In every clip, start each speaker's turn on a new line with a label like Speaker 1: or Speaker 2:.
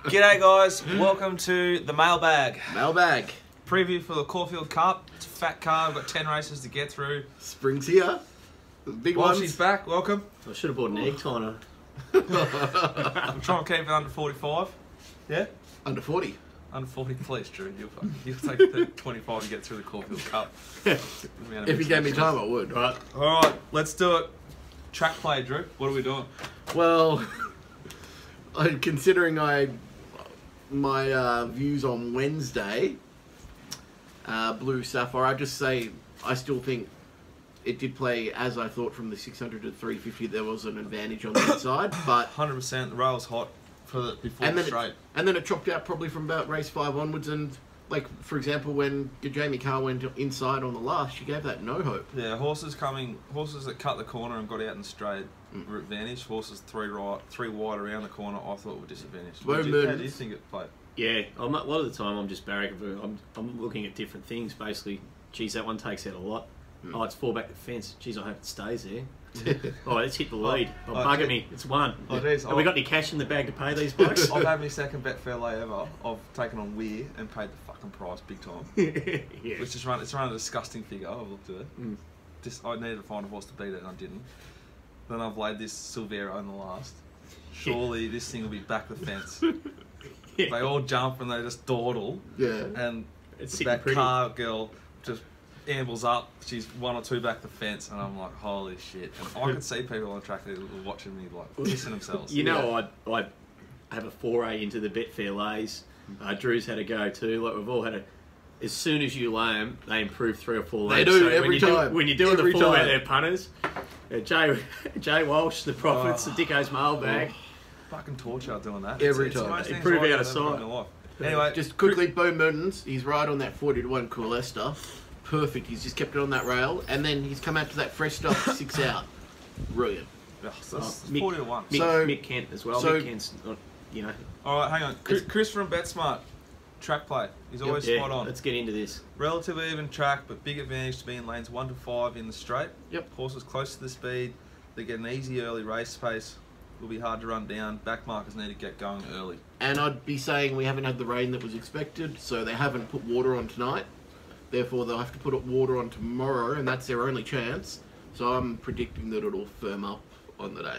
Speaker 1: G'day guys, welcome to the mailbag.
Speaker 2: Mailbag.
Speaker 1: Preview for the Caulfield Cup. It's a fat card, we've got 10 races to get through.
Speaker 2: Spring's here. The big ones.
Speaker 1: Walshy's back, welcome.
Speaker 3: I should have bought an egg timer.
Speaker 1: I'm trying to keep it under 45. Yeah?
Speaker 2: Under 40.
Speaker 1: Under 40, please, Drew. You'll take the 25 to get through the Caulfield Cup.
Speaker 2: If you gave me time, I would.
Speaker 1: Right. Alright, let's do it. Track play, Drew. What are we doing?
Speaker 2: Well, considering my views on Wednesday, Blue Sapphire, I just say I still think it did play as I thought from the 600 to 350. There was an advantage on that side, but
Speaker 1: 100%. The rail's hot for the before the straight.
Speaker 2: And then it chopped out probably from about race 5 onwards. And like for example, when Jamie Carr went inside on the last, she gave that no hope.
Speaker 1: Yeah, horses that cut the corner and got out in the straight were advantaged. Horses three wide around the corner, I thought were disadvantaged. How do you think it played?
Speaker 3: Yeah, a lot of the time I'm just barracking. I'm looking at different things. Basically, geez, that one takes out a lot. Oh, it's 4 back the fence. Geez, I hope it stays there. Oh, let's hit the lead. Bugger me. It's 1.
Speaker 1: Oh, geez,
Speaker 3: have we got any cash in the bag to pay these blokes?
Speaker 1: I've had my second bet fair lay ever. I've taken on Weir and paid the fucking price big time.
Speaker 3: Yeah.
Speaker 1: Which is it's run a disgusting figure. I've looked at it. I needed to find a horse to beat it and I didn't. Then I've laid this Silvera in the last. Surely this thing will be back the fence. They all jump and they just dawdle.
Speaker 2: Yeah.
Speaker 1: And
Speaker 3: it's
Speaker 1: that Car girl just ambles up. She's 1 or 2 back the fence, and I'm like, holy shit! And I could see people on the track that were watching me like pissing themselves.
Speaker 3: You know, I have a foray into the Betfair lays. Drew's had a go too. Like we've all had a. As soon as you lay them, they improve 3 or 4 lays.
Speaker 2: They do every time.
Speaker 3: When you're doing the 4 out there punters, Jay Walsh, the Profits, the Dicko's mailbag.
Speaker 1: Fucking torture doing that.
Speaker 2: Every time.
Speaker 1: It's
Speaker 3: Improve out of sight.
Speaker 1: Anyway,
Speaker 2: just quickly, Bo Mertens, he's right on that 40-1 Coolester. Perfect. He's just kept it on that rail, and then he's come out to that fresh stuff 6 out. Brilliant.
Speaker 1: So 40 to 1.
Speaker 3: Mick Kent as well. Mick Kent's not, you know.
Speaker 1: All right, hang on. Chris from BetSmart. Track play. He's always spot on.
Speaker 3: Let's get into this.
Speaker 1: Relatively even track, but big advantage to be in lanes 1 to 5 in the straight.
Speaker 2: Yep.
Speaker 1: Horses close to the speed. They get an easy early race pace. Will be hard to run down. Back markers need to get going early.
Speaker 2: And I'd be saying we haven't had the rain that was expected, so they haven't put water on tonight. Therefore, they'll have to put water on tomorrow, and that's their only chance. So I'm predicting that it'll firm up on the day.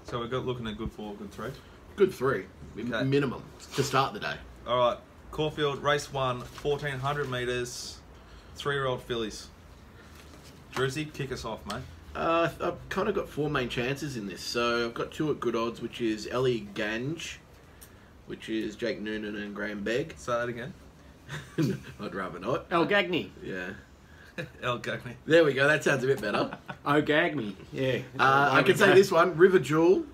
Speaker 1: So we're looking at good 4, good 3?
Speaker 2: Good 3,
Speaker 1: okay.
Speaker 2: Minimum, to start the day.
Speaker 1: All right, Caulfield, race 1, 1,400 metres, 3-year-old fillies. Druzy, kick us off, mate.
Speaker 2: I've kind of got 4 main chances in this. So I've got 2 at good odds, which is Ellie Gange, which is Jake Noonan and Graham Begg.
Speaker 1: Say that again.
Speaker 2: I'd rather not.
Speaker 3: El Gagny.
Speaker 2: Yeah.
Speaker 1: El Gagny.
Speaker 2: There we go. That sounds a bit better.
Speaker 3: Oh, Gagny. Yeah.
Speaker 2: I can say this one, River Jewel.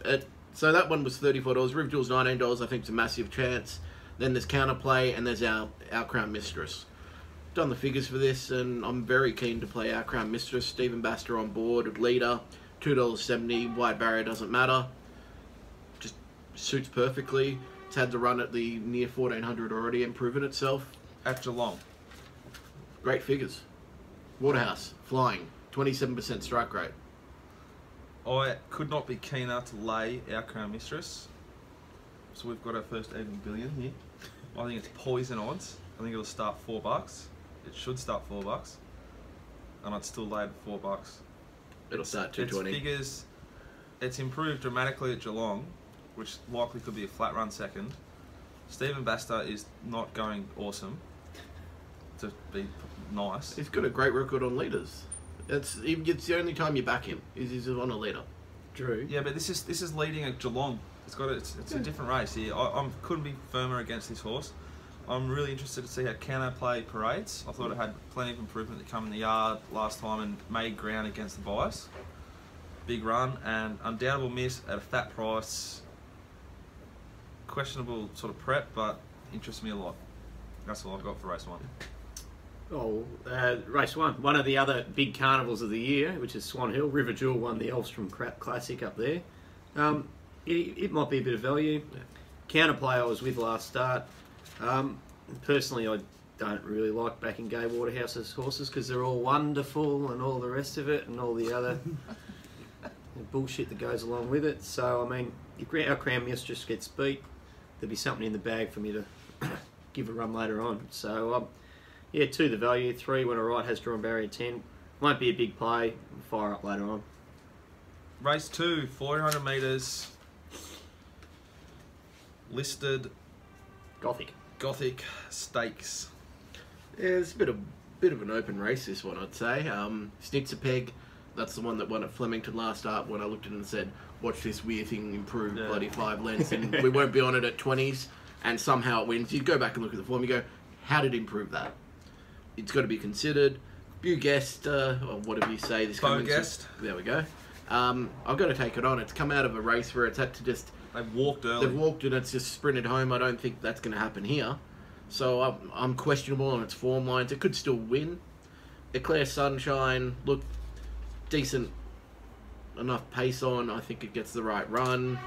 Speaker 2: So that one was $34. River Jewel's $19. I think it's a massive chance. Then there's Counterplay, and there's our Crown Mistress. Done the figures for this, and I'm very keen to play our Crown Mistress. Stephen Baster on board, leader, $2.70. Wide barrier doesn't matter. Just suits perfectly. It's had the run at the near 1,400 already and proven itself.
Speaker 1: At Geelong.
Speaker 2: Great figures. Waterhouse, flying, 27% strike rate.
Speaker 1: I could not be keener to lay our Crown Mistress. So we've got our first even billion here. I think it's poison odds. I think it'll start $4. It should start $4. And I'd still lay it $4.
Speaker 2: It'll start 220.
Speaker 1: Its figures, it's improved dramatically at Geelong, which likely could be a flat run second. Stephen Baster is not going awesome, to be nice.
Speaker 2: He's got a great record on leaders. It's the only time you back him is he's on a leader.
Speaker 3: Drew.
Speaker 1: Yeah, but this is leading at Geelong. It's a different race here. I couldn't be firmer against this horse. I'm really interested to see how Counterplay parades. I thought it had plenty of improvement to come in the yard last time and made ground against the bias. Big run and undoubtable miss at a fat price. Questionable sort of prep, but interests me a lot. That's all I've got for race 1.
Speaker 3: Oh, race 1. One of the other big carnivals of the year, which is Swan Hill. River Jewel won the Elstrom Classic up there. It might be a bit of value. Counterplay I was with last start. Personally, I don't really like backing Gay Waterhouse's horses because they're all wonderful and all the rest of it and all the other bullshit that goes along with it. So, I mean, our Crown Mistress gets beat. there'll be something in the bag for me to give a run later on. So, yeah, 2 the value, 3 when a right has drawn barrier 10. Won't be a big play. Fire up later on.
Speaker 1: Race 2, 400 metres. Listed Gothic Stakes.
Speaker 2: Yeah, it's a bit of an open race, this one, I'd say. Snitzerpeg, that's the one that won at Flemington last start when I looked at it and said, watch this weird thing improve bloody 5 lengths and we won't be on it at 20s, and somehow it wins. You go back and look at the form, you go, how did it improve that? It's got to be considered. Bugest, or whatever you say.
Speaker 1: Bogest.
Speaker 2: There we go. I've got to take it on. It's come out of a race where it's had to just...
Speaker 1: They've walked early.
Speaker 2: They've walked and it's just sprinted home. I don't think that's going to happen here. So I'm questionable on its form lines. It could still win. Eclair Sunshine, look, decent enough pace on. I think it gets the right run.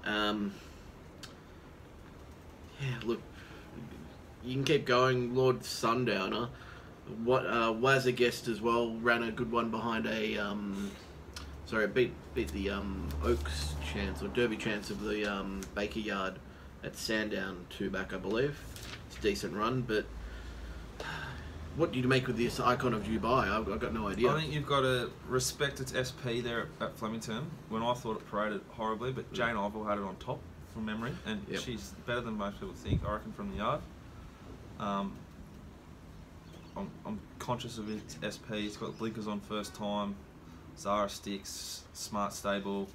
Speaker 2: Yeah, look, you can keep going. Lord Sundowner. Was a guest as well. Ran a good one behind a... sorry, beat the Oaks chance or Derby chance of the Baker Yard at Sandown 2 back, I believe. It's a decent run, but what do you make with this Icon of Dubai? I've got no idea.
Speaker 1: I think you've got to respect its SP there at Flemington. When I thought it paraded horribly, but Jane Ivell had it on top from memory, and she's better than most people think, I reckon, from the yard. I'm conscious of its SP. It's got blinkers on first time. Zara sticks, smart stable.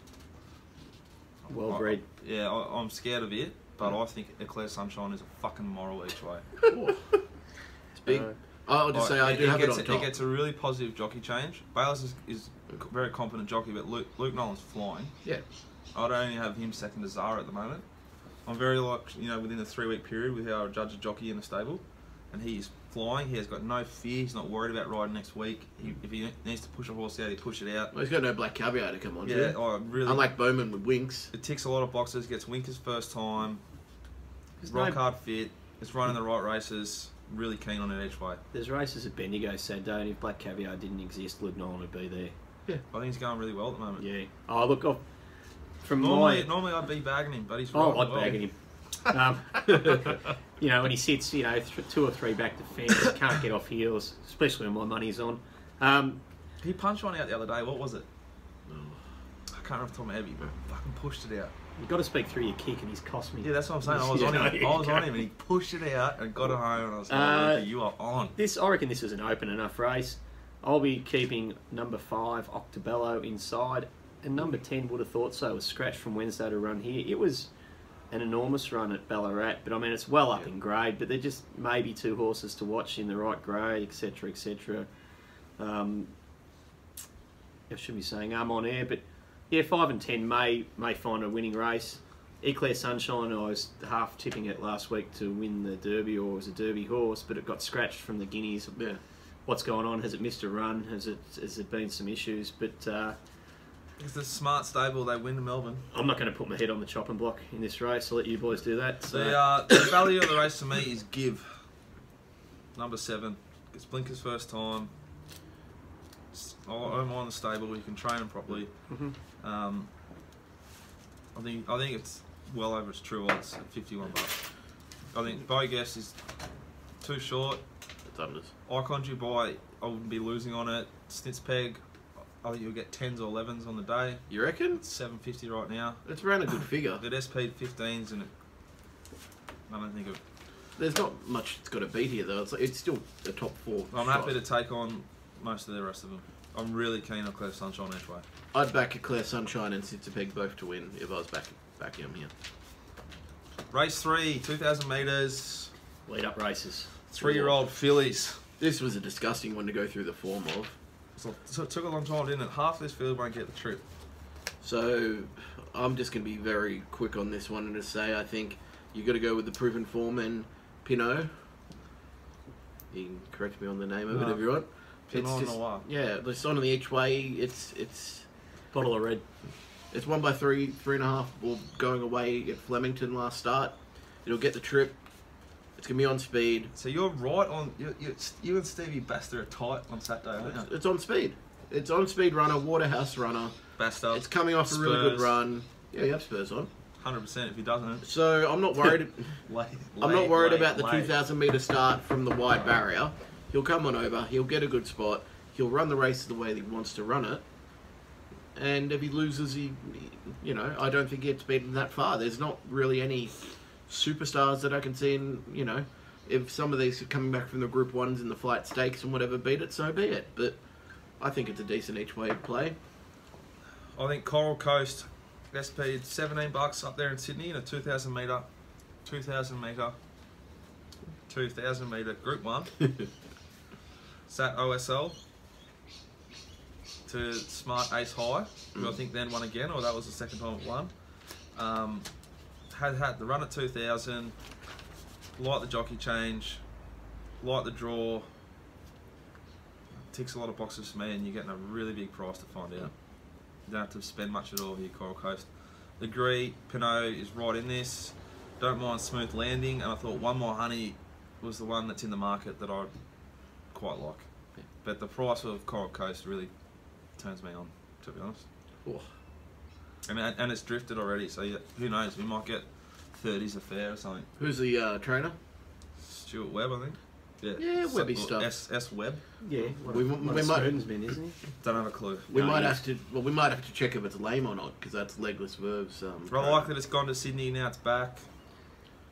Speaker 3: Well bred.
Speaker 1: I'm scared of it, but I think Eclair Sunshine is a fucking moral each way.
Speaker 2: It's big. I'll just say I do have it on top.
Speaker 1: It gets a really positive jockey change. Bayless is a very competent jockey, but Luke Nolan's flying.
Speaker 2: Yeah.
Speaker 1: I'd only have him second to Zara at the moment. I'm very within a 3-week period with how I judge a jockey in the stable, and he's flying. He has got no fear. He's not worried about riding next week. If he needs to push a horse out, he push it out.
Speaker 2: Well, he's got no black caviar to come on.
Speaker 1: Yeah, really.
Speaker 2: Unlike Bowman with Winks.
Speaker 1: It ticks a lot of boxes. Gets Winkers first time. Rock hard fit. It's running the right races. Really keen on it each way.
Speaker 3: There's races at Bendigo Saturday, and if Black Caviar didn't exist, Luke Nolan would be there.
Speaker 2: Yeah,
Speaker 1: I think he's going really well at the moment.
Speaker 3: Yeah. Oh, look,
Speaker 1: normally I'd be bagging him, but he's right.
Speaker 3: I'd bagging him. When he sits, 2 or 3 back to fence, can't get off heels, especially when my money's on.
Speaker 1: He punched one out the other day. What was it? I can't remember off the top of my head, but he fucking pushed it out.
Speaker 3: You've got to speak through your kick, and he's cost me.
Speaker 1: Yeah, that's what I'm saying. I was on him. I was on him, and he pushed it out and got it home. And I was like, "You are on."
Speaker 3: I reckon this is an open enough race. I'll be keeping number 5 Octobello inside, and number 10 would have thought so. Was scratched from Wednesday to run here. It was an enormous run at Ballarat, but I mean it's well up in grade. But they're just maybe 2 horses to watch in the right grade, etc., etc. I shouldn't be saying I'm on air, but. Yeah, 5 and 10 may find a winning race. Eclair Sunshine, I was half tipping it last week to win the Derby, or was a Derby horse, but it got scratched from the Guineas.
Speaker 2: Yeah.
Speaker 3: What's going on? Has it missed a run? Has there been some issues? But
Speaker 1: it's a smart stable. They win to Melbourne.
Speaker 3: I'm not going to put my head on the chopping block in this race. I'll let you boys do that. So.
Speaker 1: The value of the race to me is Give. Number 7. Gets blinkers first time. I'm on the stable. You can train them properly.
Speaker 3: Mm-hmm.
Speaker 1: I think it's well over its true odds at $51. I think Bogest is too short.
Speaker 2: It's unders.
Speaker 1: Icon Dubai, I wouldn't be losing on it. Snitzpeg, I think you'll get 10s or 11s on the day.
Speaker 2: You reckon?
Speaker 1: It's $7.50 right now.
Speaker 2: It's around a good figure.
Speaker 1: It SP'd 15s, and I don't think it.
Speaker 2: There's not much it's got to beat here though. It's still a top 4.
Speaker 1: I'm happy to take on most of the rest of them. I'm really keen on Claire Sunshine each way.
Speaker 2: I'd back Eclair Sunshine and Snitzerpeg both to win if I was backing them here.
Speaker 1: Race 3, 2,000 metres.
Speaker 3: Lead up races.
Speaker 1: 3-year-old fillies.
Speaker 2: This was a disgusting one to go through the form of.
Speaker 1: So it took a long time, didn't it? Half of this field won't get the trip.
Speaker 2: So I'm just going to be very quick on this one and to say I think you got to go with the proven form and Pinot. You can correct me on the name of it if you want.
Speaker 1: Pinot Noir.
Speaker 2: Yeah, it's on the each way. It's
Speaker 3: bottle of red.
Speaker 2: It's 1 by 3.5. Or going away at Flemington last start. It'll get the trip. It's gonna be on speed.
Speaker 1: So you're right on. You and Stevie Baster are tight on Saturday, aren't you?
Speaker 2: It's on speed. It's on speed runner, Waterhouse runner.
Speaker 1: Baster.
Speaker 2: It's coming off a really good run. Yeah, you have Spurs on.
Speaker 1: 100% if he doesn't.
Speaker 2: So I'm not worried. I'm not worried about the 2,000 metre start from the wide barrier. He'll come on over. He'll get a good spot. He'll run the race the way that he wants to run it. And if he loses, I don't think he gets beaten that far. There's not really any superstars that I can see in, if some of these are coming back from the Group 1s in the flight stakes and whatever beat it, so be it. But I think it's a decent each way play.
Speaker 1: I think Coral Coast, SP $17 up there in Sydney in a 2,000 metre Group 1. Sat OSL to Smart Ace High, who I think then won again, or that was the second time it won. Had the run at 2,000, like the jockey change, like the draw. Ticks a lot of boxes for me, and you're getting a really big price to find out. You don't have to spend much at all here, Coral Coast. Agree, Pinot is right in this. Don't mind Smooth Landing, and I thought One More Honey was the one that's in the market that I quite like. Yeah. But the price of Coral Coast really turns me on, to be honest. Oh. And it's drifted already, so who knows? We might get 30s a fair or something.
Speaker 2: Who's the trainer?
Speaker 1: Stuart Webb, I think.
Speaker 2: Yeah, Webby stuff.
Speaker 1: S Webb.
Speaker 3: Yeah,
Speaker 2: we might.
Speaker 3: Been, isn't he?
Speaker 1: Don't have a clue.
Speaker 2: We might have to check if it's lame or not, because that's Legless Verbs.
Speaker 1: I like that it's gone to Sydney, now it's back.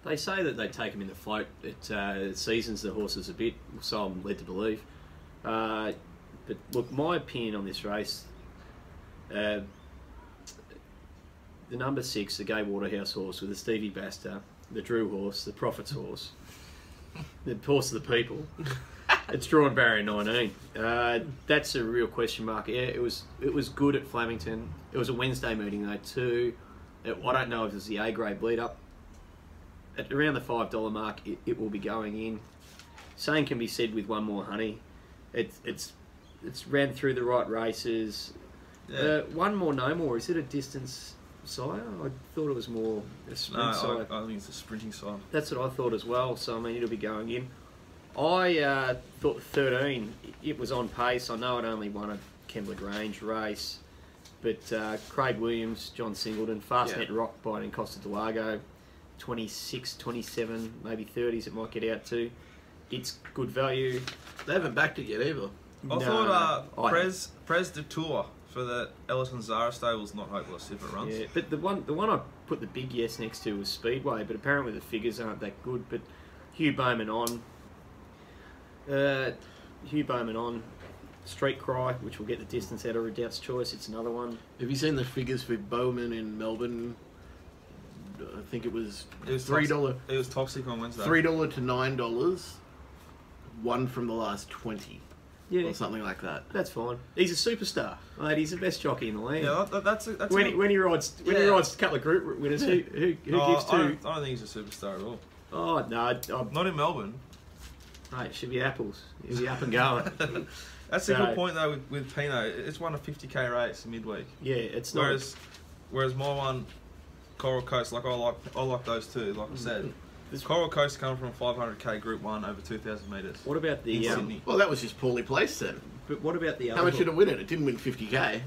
Speaker 3: They say that they take him in the float. It seasons the horses a bit, so I'm led to believe. But look, my opinion on this race, the number 6, the Gay Waterhouse horse with the Stevie Basta, the Drew horse, the Prophets horse, the horse of the people. It's drawn barrier 19. That's a real question mark. Yeah, it was good at Flemington. It was a Wednesday meeting though too. I don't know if it was the A grade bleed up. At around the $5 mark, it will be going in. Same can be said with One More Honey. It's ran through the right races. Yeah. One More No More, is it a distance sire? I thought it was more a sprint sire.
Speaker 1: I think it's a sprinting sire.
Speaker 3: That's what I thought as well, so I mean it'll be going in. I thought 13, it was on pace. I know it only won a Kembla Grange race, but Craig Williams, John Singleton, Fastnet Rock biting Costa del Lago, 26, 27, maybe 30s it might get out to. It's good value.
Speaker 2: They haven't backed it yet either.
Speaker 1: I thought Prez de Tour for the Ellerton Zara stable's not hopeless if it runs.
Speaker 3: Yeah, but the one I put the big yes next to was Speedway, but apparently the figures aren't that good. But Hugh Bowman on, Street Cry, which will get the distance out of Redoubt's Choice. It's another one.
Speaker 2: Have you seen the figures for Bowman in Melbourne? I think it was $3.
Speaker 1: It was toxic on Wednesday.
Speaker 2: $3 to $9. One from the last 20.
Speaker 3: Yeah,
Speaker 2: or something like that.
Speaker 3: That's fine. He's a superstar, mate. He's the best jockey in the land.
Speaker 1: Yeah, that's
Speaker 3: when he rides a couple of group winners. Who gives two?
Speaker 1: I don't think he's a superstar at all.
Speaker 3: Oh no,
Speaker 1: not in Melbourne.
Speaker 3: Mate, it should be apples. He'll be up and going.
Speaker 1: That's a good point though with Pino. It's won a 50k race midweek.
Speaker 3: Yeah, it's
Speaker 1: not. Whereas my one, Coral Coast, like I like those two. Like I said. This Coral Coast coming from a 500k Group 1 over 2,000 metres.
Speaker 3: What about the
Speaker 1: Sydney?
Speaker 2: Well, that was just poorly placed then.
Speaker 3: But what about the other?
Speaker 2: How much did it win it? It didn't win 50k.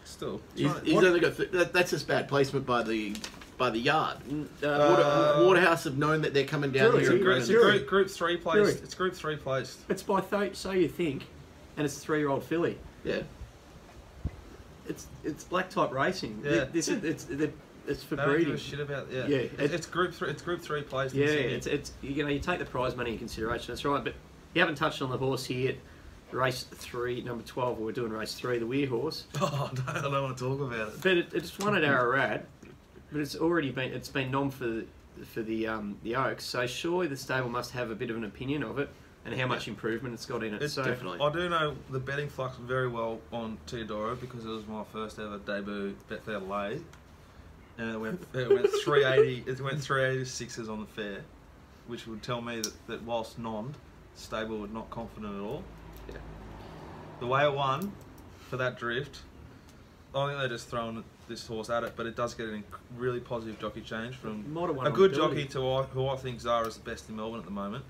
Speaker 1: Still,
Speaker 2: he's only got. That's just bad placement by the yard. Waterhouse have known that they're coming down here.
Speaker 1: It's Group 3 placed. It's Group 3 placed.
Speaker 3: It's by so you think, and it's a 3-year-old filly.
Speaker 2: Yeah.
Speaker 3: It's black type racing.
Speaker 1: Yeah.
Speaker 3: It's for
Speaker 1: they
Speaker 3: breeding.
Speaker 1: Don't give a shit about it's Group 3. It's Group 3 placed.
Speaker 3: Yeah, it's you take the prize money in consideration. That's right, but you haven't touched on the horse here. Race 3, number 12. We're doing race 3, the Weir horse.
Speaker 1: Oh, no, I don't want to talk about it.
Speaker 3: But it's won at Ararat, but it's been nom for the Oaks. So surely the stable must have a bit of an opinion of it and how much improvement it's got in it.
Speaker 1: It's definitely. I do know the betting flux very well on Teodoro because it was my first ever debut Betfair lay. And it went 380. It went 386s on the fair, which would tell me that whilst stable was not confident at all. Yeah. The way it won for that drift, I think they're just throwing this horse at it, but it does get a really positive jockey change from a good jockey to who I think Zara's the best in Melbourne at the moment.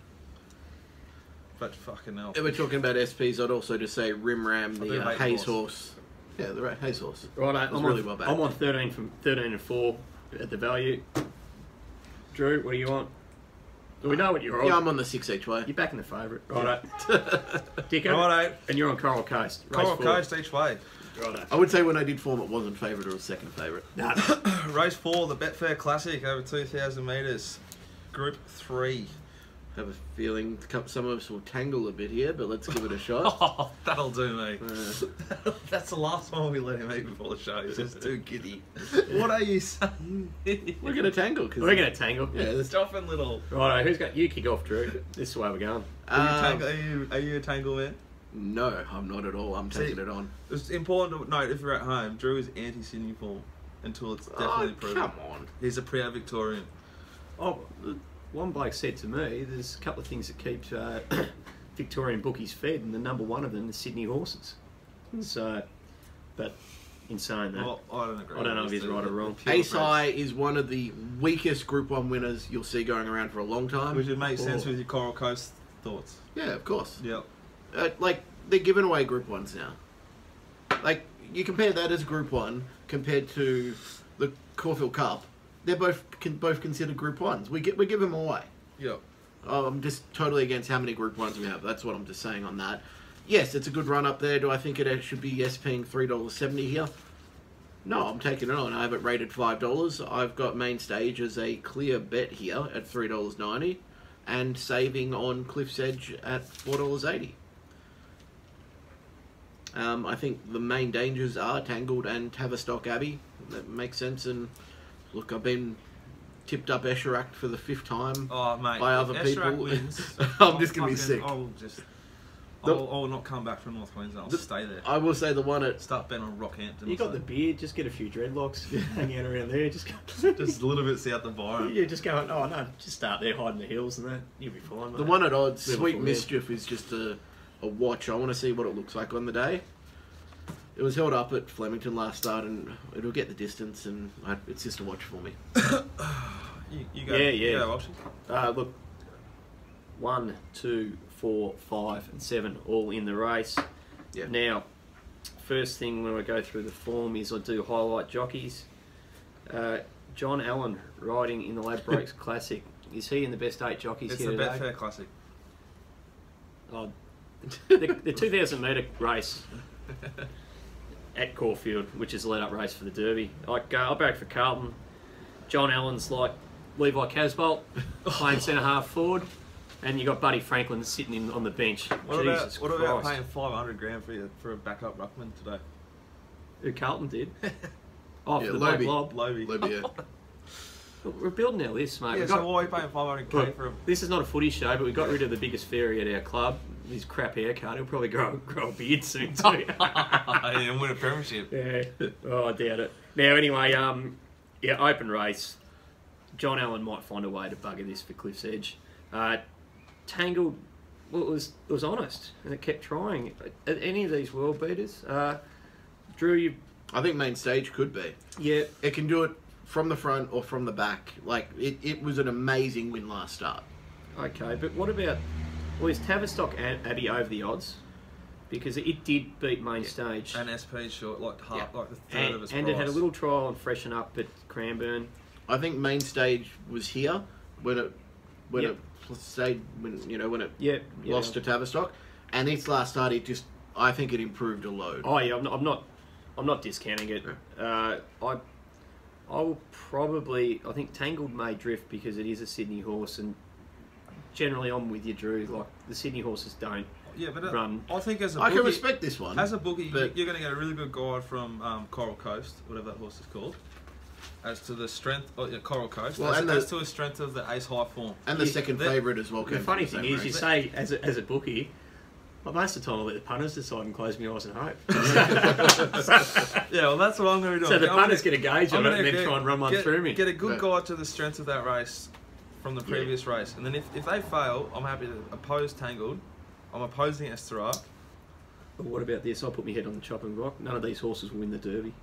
Speaker 1: But fucking hell.
Speaker 2: If we're talking about SPs, I'd also just say Rimram, the Hayes horse. Yeah, the race horse.
Speaker 3: Right,
Speaker 2: It was really well backed.
Speaker 3: I'm on 13 and 4 at the value. Drew, what do you want? We know what you're on.
Speaker 2: Yeah, I'm on the 6 each way.
Speaker 3: You're backing the favourite. Righto. Dicko.
Speaker 1: Righto.
Speaker 3: And you're on Coral Coast. Race
Speaker 1: Coral
Speaker 3: 4.
Speaker 1: Coast each way.
Speaker 3: Righto.
Speaker 2: I would say when I did form, it wasn't favourite or second favourite.
Speaker 3: No.
Speaker 1: Race 4, the Betfair Classic over 2,000 metres. Group 3.
Speaker 2: Have a feeling some of us will tangle a bit here, but let's give it a shot.
Speaker 1: Oh, that'll do me. That's the last one we let him eat before the show. He's just too giddy. What are you saying?
Speaker 2: We're going to tangle. Cause
Speaker 3: We're going to tangle.
Speaker 2: Yeah, there's
Speaker 1: Stopping little.
Speaker 3: Righto, who's got you kick off, Drew? This is the way we're going.
Speaker 1: Are you a tangle man?
Speaker 2: No, I'm not at all. I'm taking it on.
Speaker 1: It's important to note if you're at home, Drew is anti-Sydney form until it's definitely proven.
Speaker 2: Come on.
Speaker 1: He's a proud Victorian.
Speaker 3: Oh, one bloke said to me, there's a couple of things that keep Victorian bookies fed, and the number one of them is Sydney horses. So, but in saying that,
Speaker 1: Well, I don't agree.
Speaker 3: I don't know if he's right or wrong.
Speaker 2: Ace High is one of the weakest Group 1 winners you'll see going around for a long time.
Speaker 1: Which would make sense with your Coral Coast thoughts.
Speaker 2: Yeah, of course.
Speaker 1: Yep.
Speaker 2: Like, they're giving away Group 1s now. Like, you compare that as Group 1 compared to the Caulfield Cup, they're both considered Group 1s. We give them away.
Speaker 1: Yep.
Speaker 2: I'm just totally against how many Group 1s we have. That's what I'm just saying on that. Yes, it's a good run up there. Do I think it should be SPing $3.70 here? No, I'm taking it on. I have it rated $5. I've got Main Stage as a clear bet here at $3.90 and saving on Cliff's Edge at $4.80. I think the main dangers are Tangled and Tavistock Abbey. That makes sense. And look, I've been tipped up Esheract for the 5th time by other people.
Speaker 1: Wins,
Speaker 2: I'm just going to be sick.
Speaker 1: I'll not come back from North Queensland. I'll stay there.
Speaker 2: I will say the one at...
Speaker 1: Start betting on Rockhampton.
Speaker 3: You got the beard, just get a few dreadlocks, hang out around there, just
Speaker 1: a little bit south of Byron.
Speaker 3: Yeah, just going, oh no, just start there, hide in the hills and that, you'll be fine, mate.
Speaker 2: The one at odds,
Speaker 3: Liverpool,
Speaker 2: Sweet Mischief, is just a watch. I want to see what it looks like on the day. It was held up at Flemington last start, and it'll get the distance, and it's just a watch for me.
Speaker 1: You go.
Speaker 3: Yeah.
Speaker 1: You go, Walshy.
Speaker 3: Look, 1, 2, 4, 5 and 7 all in the race.
Speaker 2: Yeah.
Speaker 3: Now, first thing when I go through the form is I do highlight jockeys. John Allen riding in the Ladbrokes Classic. Is he in the best 8 jockeys
Speaker 1: It's
Speaker 3: here
Speaker 1: the
Speaker 3: today?
Speaker 1: Betfair Classic.
Speaker 3: Oh, the 2,000 metre race at Caulfield, which is a let-up race for the Derby. I'll back for Carlton. John Allen's like Levi Casbolt, playing centre-half forward. And you got Buddy Franklin sitting on the bench.
Speaker 1: What
Speaker 3: Jesus
Speaker 1: about
Speaker 3: Christ.
Speaker 1: paying $500,000 for a backup ruckman today?
Speaker 3: Who Carlton did? Oh,
Speaker 2: Yeah,
Speaker 3: for the
Speaker 2: Lobby.
Speaker 3: bloke Lob.
Speaker 1: Lobby.
Speaker 2: Yeah.
Speaker 3: Look, we're building our list, mate.
Speaker 1: Yeah,
Speaker 3: We've
Speaker 1: so
Speaker 3: got-
Speaker 1: why are you paying $500K
Speaker 3: Look,
Speaker 1: for a...
Speaker 3: this is not a footy show, but we got rid of the biggest fairy at our club. His crap haircut. He'll probably grow a beard soon too.
Speaker 1: and win a premiership.
Speaker 3: Yeah. Oh, I doubt it. Now, anyway, open race. John Allen might find a way to bugger this for Cliff's Edge. Tangled, well, it was honest, and it kept trying. At any of these world beaters, Drew,
Speaker 2: I think Main Stage could be.
Speaker 3: yeah,
Speaker 2: It can do it from the front or from the back. Like, it was an amazing win last start.
Speaker 3: okay, but what about, well, is Tavistock Abbey over the odds? Because it did beat Main Stage.
Speaker 1: And SP short, like half,
Speaker 2: Yeah.
Speaker 1: like the third of its
Speaker 3: And
Speaker 1: price.
Speaker 3: it had a little trial and freshen up at Cranbourne.
Speaker 2: I think Main Stage was here when it
Speaker 3: Yep.
Speaker 2: stayed when it
Speaker 3: Yeah,
Speaker 2: lost to Tavistock, and its last start I think it improved a load.
Speaker 3: Oh yeah, I'm not discounting it. I will probably. I think Tangled may drift because it is a Sydney horse, and generally I'm with you, Drew. Like the Sydney horses don't.
Speaker 1: Yeah, but
Speaker 3: run.
Speaker 1: I think as a
Speaker 2: I
Speaker 1: bookie,
Speaker 2: can respect this one.
Speaker 1: as a bookie,
Speaker 2: but-
Speaker 1: you're going to get a really good guide from Coral Coast, whatever that horse is called, as to the strength of Coral Coast,
Speaker 2: Well,
Speaker 1: as to the strength of the Ace High form.
Speaker 2: And the second favourite as well.
Speaker 3: The
Speaker 2: came
Speaker 3: funny
Speaker 2: from
Speaker 3: thing
Speaker 2: the
Speaker 3: is,
Speaker 2: same
Speaker 3: you
Speaker 2: race.
Speaker 3: say as a bookie. Well, most of the time I let the punters decide and close my eyes and hope.
Speaker 1: Yeah, well, that's what I'm going to do.
Speaker 3: So the
Speaker 1: I'm
Speaker 3: punters
Speaker 1: gonna-
Speaker 3: get a gauge
Speaker 1: I'm
Speaker 3: on it
Speaker 1: gonna
Speaker 3: and then try and run one through me.
Speaker 1: Get a good
Speaker 2: Right.
Speaker 1: guide to the strength of that race from the previous race, and then if they fail, I'm happy to oppose Tangled. I'm opposing Estera.
Speaker 3: But what about this? I'll put my head on the chopping block. None of these horses will win the Derby.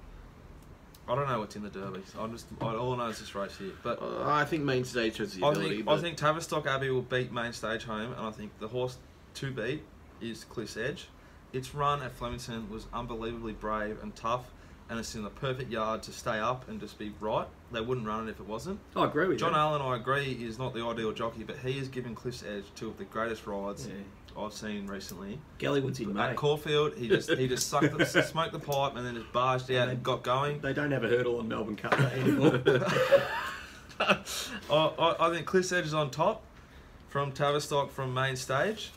Speaker 1: I don't know what's in the Derby. All I know is this race here. But
Speaker 2: I think Main Stage has the ability.
Speaker 1: I think Tavistock Abbey will beat Main Stage home, and I think the horse to beat is Cliff's Edge. its run at Flemington was unbelievably brave and tough, and it's in the perfect yard to stay up and just be right. They wouldn't run it if it wasn't.
Speaker 3: I agree with
Speaker 1: John
Speaker 3: you.
Speaker 1: Allen, I agree, is not the ideal jockey, but he has given Cliff's Edge two of the greatest rides I've seen recently.
Speaker 3: Gallywood's in May.
Speaker 1: At Caulfield, he just smoked the pipe and then just barged out and got going.
Speaker 3: They don't have a hurdle on Melbourne Cup Day anymore.
Speaker 1: I think Cliff's Edge is on top from Tavistock from main stage.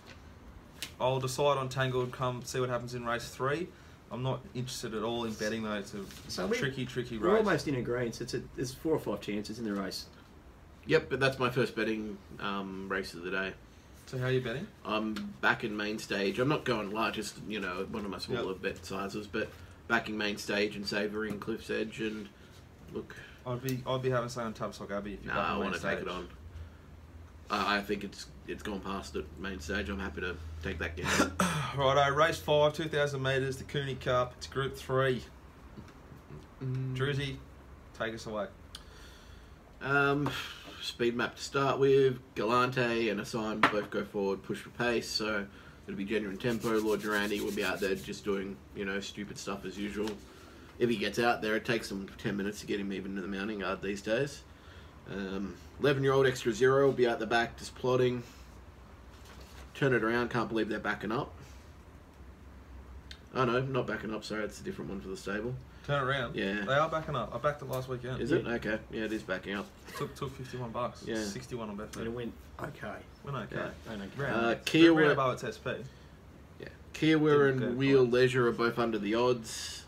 Speaker 1: I'll decide on Tangled come see what happens in race 3. I'm not interested at all in betting though. It's a tricky race.
Speaker 3: We're almost in agreement. There's 4 or 5 chances in the race.
Speaker 2: Yep, but that's my first betting race of the day.
Speaker 1: So how are you betting?
Speaker 2: I'm back in main stage. I'm not going large, just one of my smaller bet sizes, but backing main stage and savouring Cliff's Edge. And look,
Speaker 1: I'd be having say on Tavistock Abbey if you got
Speaker 2: I want to
Speaker 1: stage.
Speaker 2: take it on. I think it's gone past at main stage. I'm happy to take that game.
Speaker 1: Righto, race 5, 2,000 metres, the Cooney Cup. It's Group 3. Druzy, take us away.
Speaker 2: Speed map to start with. Galante and Assign both go forward, push for pace, so it'll be genuine tempo. Lord Durandi will be out there just doing, stupid stuff as usual. If he gets out there, it takes them 10 minutes to get him even to the mounting yard these days. 11-year-old Extra Zero will be out the back just plodding. Turn it around, can't believe they're backing up. Oh no, not backing up, sorry, it's a different one for the stable.
Speaker 1: Turn it around.
Speaker 2: Yeah.
Speaker 1: They are backing up. I backed it last weekend.
Speaker 2: Is it? Okay. Yeah, it is backing up.
Speaker 1: Took $51.
Speaker 2: Yeah.
Speaker 1: 61 on Betfair.
Speaker 3: And it went okay.
Speaker 1: Went okay.
Speaker 3: Yeah.
Speaker 2: Kiawara
Speaker 1: above its SP.
Speaker 2: Yeah. Kiawara and
Speaker 1: Didn't go
Speaker 2: Wheel
Speaker 1: quite.
Speaker 2: Leisure are both under the odds.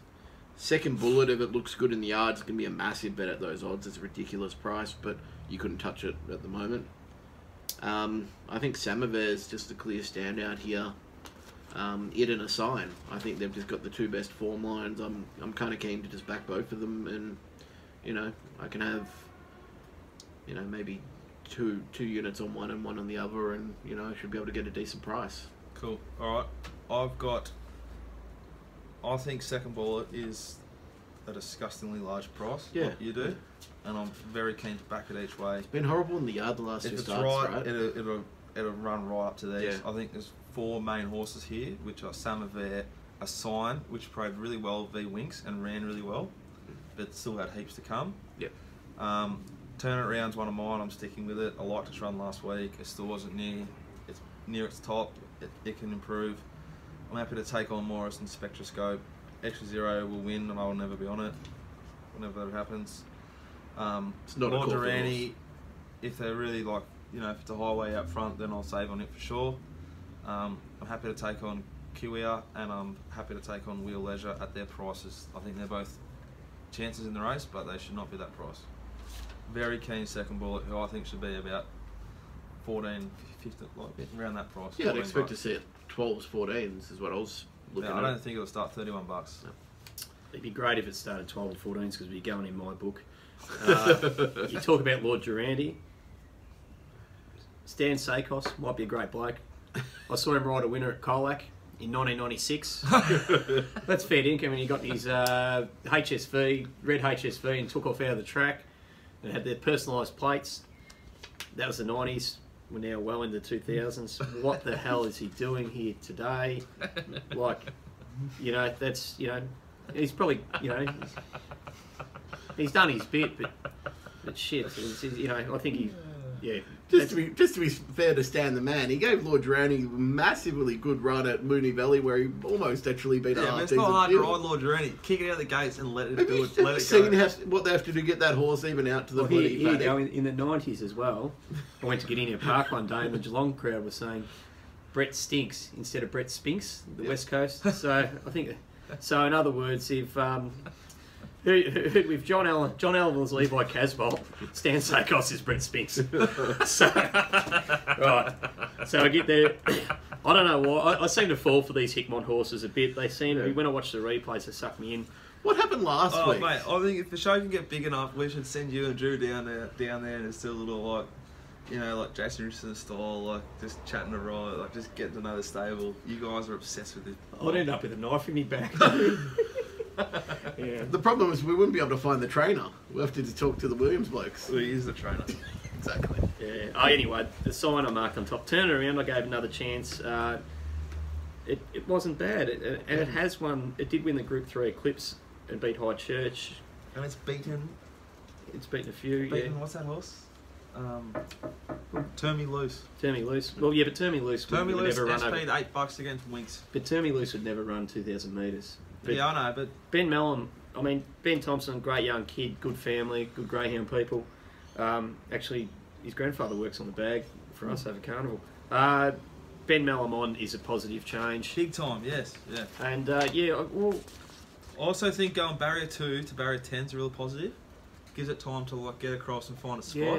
Speaker 2: Second Bullet, if it looks good in the yards, it's going to be a massive bet at those odds. It's a ridiculous price, but you couldn't touch it at the moment. I think Samovar's just a clear standout here. It and Assign. I think they've just got the 2 best form lines. I'm kind of keen to just back both of them, and I can have maybe two units on one and one on the other, and I should be able to get a decent price.
Speaker 1: Cool. All right. I think Second Bullet is a disgustingly large price.
Speaker 2: Yeah.
Speaker 1: What you do, and I'm very keen to back it each way.
Speaker 2: Been horrible in the yard the last
Speaker 1: If
Speaker 2: two
Speaker 1: it's
Speaker 2: starts,
Speaker 1: right, it'll run right up to these.
Speaker 2: Yeah.
Speaker 1: I think there's 4 main horses here, which are Samovar, Assign, which played really well v Winks and ran really well, but still had heaps to come.
Speaker 2: Yep.
Speaker 1: Turn It Around's one of mine. I'm sticking with it. I liked its run last week. It still wasn't near its top. It can improve. I'm happy to take on Morris and Spectroscope. Extra Zero will win, and I will never be on it whenever that happens.
Speaker 2: It's not a
Speaker 1: Lord
Speaker 2: call for
Speaker 1: Durandi, if they're really if it's a highway out front, then I'll save on it for sure. I'm happy to take on Kiwia, and I'm happy to take on Wheel Leisure at their prices. I think they're both chances in the race, but they should not be that price. Very keen Second Bullet, who I think should be about 14, 15, around that price.
Speaker 2: Yeah, I'd expect
Speaker 1: $14.
Speaker 2: to see it 12s, 14s is what I was looking
Speaker 1: I
Speaker 2: at.
Speaker 1: don't think it'll start $31. No.
Speaker 3: It'd be great if it started 12 or 14s because we'd be going in my book. You talk about Lord Durandi. Stan Sakos might be a great bloke. I saw him ride a winner at Colac in 1996. That's fair income when he got his HSV, red HSV, and took off out of the track and had their personalised plates. That was the 90s. We're now well into the 2000s. What the hell is he doing here today? That's, he's probably, he's done his bit, but shit, I think he, yeah.
Speaker 2: Just to be fair to Stan the man, he gave Lord Durandi a massively good run at Mooney Valley where he almost actually beat a
Speaker 1: Yeah,
Speaker 2: half
Speaker 1: but it's
Speaker 2: decent
Speaker 1: not hard to
Speaker 2: field.
Speaker 1: ride Lord Durandi. Kick it out of the gates and let it
Speaker 2: Have
Speaker 1: do
Speaker 2: you
Speaker 1: it. Let it
Speaker 2: seen
Speaker 1: go.
Speaker 2: what they have to do to get that horse even out to the
Speaker 3: Well,
Speaker 2: bloody
Speaker 3: here you
Speaker 2: paddock?
Speaker 3: go, in the 90s as well. I went to Gardenia Park one day and the Geelong crowd was saying Brett stinks instead of Brett spinks, the West Coast. So I think, in other words, if with John Allen was Levi Casbolt, Stan Sakos is Brett Spinks. So I get there. I don't know why. I seem to fall for these Hickmont horses a bit. They seem, when I watch the replays, they suck me in.
Speaker 2: What happened last week?
Speaker 1: Mate, I think if the show can get big enough, we should send you and Drew down there and just do a little like Jason Richardson style, just chatting to ride, just getting to know the stable. You guys are obsessed with it.
Speaker 3: I'd end up with a knife in my back. Yeah.
Speaker 2: The problem is we wouldn't be able to find the trainer. We'll have to just talk to the Williams blokes.
Speaker 1: Well, he is the trainer.
Speaker 2: Exactly.
Speaker 3: Yeah. Anyway, the sign I marked on top. Turn it around. I gave another chance. it wasn't bad, and it has won. It did win the Group 3 Eclipse and beat High Church.
Speaker 1: And it's beaten.
Speaker 3: It's beaten a few.
Speaker 1: What's that horse? Turn Me Loose.
Speaker 3: Turn Me Loose. Well, yeah, but Turn Me Loose would never run over.
Speaker 1: SP $8 against Winks.
Speaker 3: But Turn Me Loose would never run 2,000 metres.
Speaker 1: Yeah, I know, but
Speaker 3: Ben Mellon, I mean, Ben Thompson, great young kid, good family, good greyhound people. Actually, his grandfather works on the bag for us over Carnival. Ben Mellamon is a positive change.
Speaker 1: Big time, yes. Yeah.
Speaker 3: And, well...
Speaker 1: I also think going barrier 2 to barrier 10 is really positive. Gives it time to like get across and find a spot.
Speaker 3: Yeah.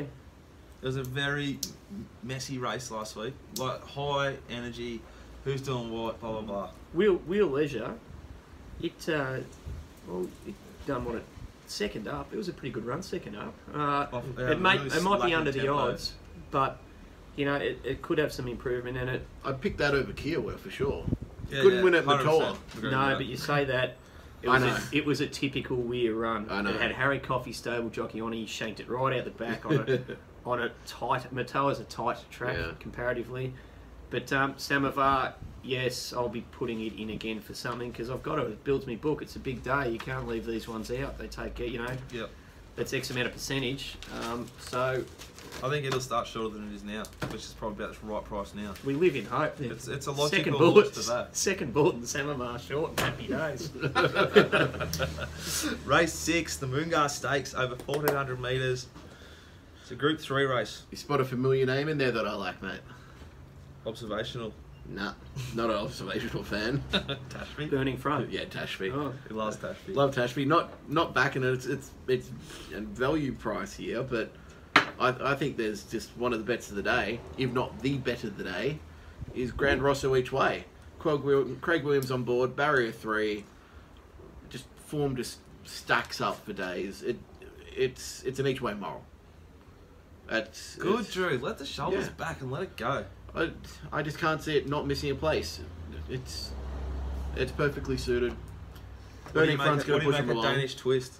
Speaker 1: It was a very messy race last week. Like, high energy, who's doing what, blah, blah, blah.
Speaker 3: Wheel Leisure, it done what it... Second up, it was a pretty good run second up. It might be under the odds, but, you know, it could have some improvement in it.
Speaker 2: I'd pick that over Kiaware for sure.
Speaker 1: Yeah,
Speaker 2: Couldn't win at Matola.
Speaker 3: No, but you say that... It was a typical Weir run.
Speaker 2: I know.
Speaker 3: It had Harry Coffey stable jockey on. He shanked it right out the back on a tight. Matoa's a tight track comparatively, but Samovar, yes, I'll be putting it in again for something because I've got to. It builds me book. It's a big day. You can't leave these ones out. They take it. You know.
Speaker 1: Yep.
Speaker 3: That's X amount of percentage. So.
Speaker 1: I think it'll start shorter than it is now, which is probably about the right price now.
Speaker 3: We live in hope.
Speaker 1: It's a logical horse to that.
Speaker 3: Second bullet and Samovar short and happy days.
Speaker 1: Race 6, the Moongar Stakes, over 1,400 metres. It's a Group 3 race.
Speaker 2: You spot a familiar name in there that I like, mate.
Speaker 1: Observational.
Speaker 2: Nah, not an observational fan.
Speaker 1: Tashby.
Speaker 3: Burning Front.
Speaker 2: Yeah, Tashby.
Speaker 3: Oh.
Speaker 1: He loves Tashby.
Speaker 2: Love Tashby. Not backing it. It's a value price here, but I think there's just one of the bets of the day, if not the bet of the day, is Grand Rosso each way. Craig Williams on board, barrier 3. Just form just stacks up for days. It's an each way moral.
Speaker 1: Good, Drew. Let the shoulders back and let it go.
Speaker 2: I just can't see it not missing a place. It's perfectly suited. Burning Front's going to push him along.
Speaker 1: Danish twist.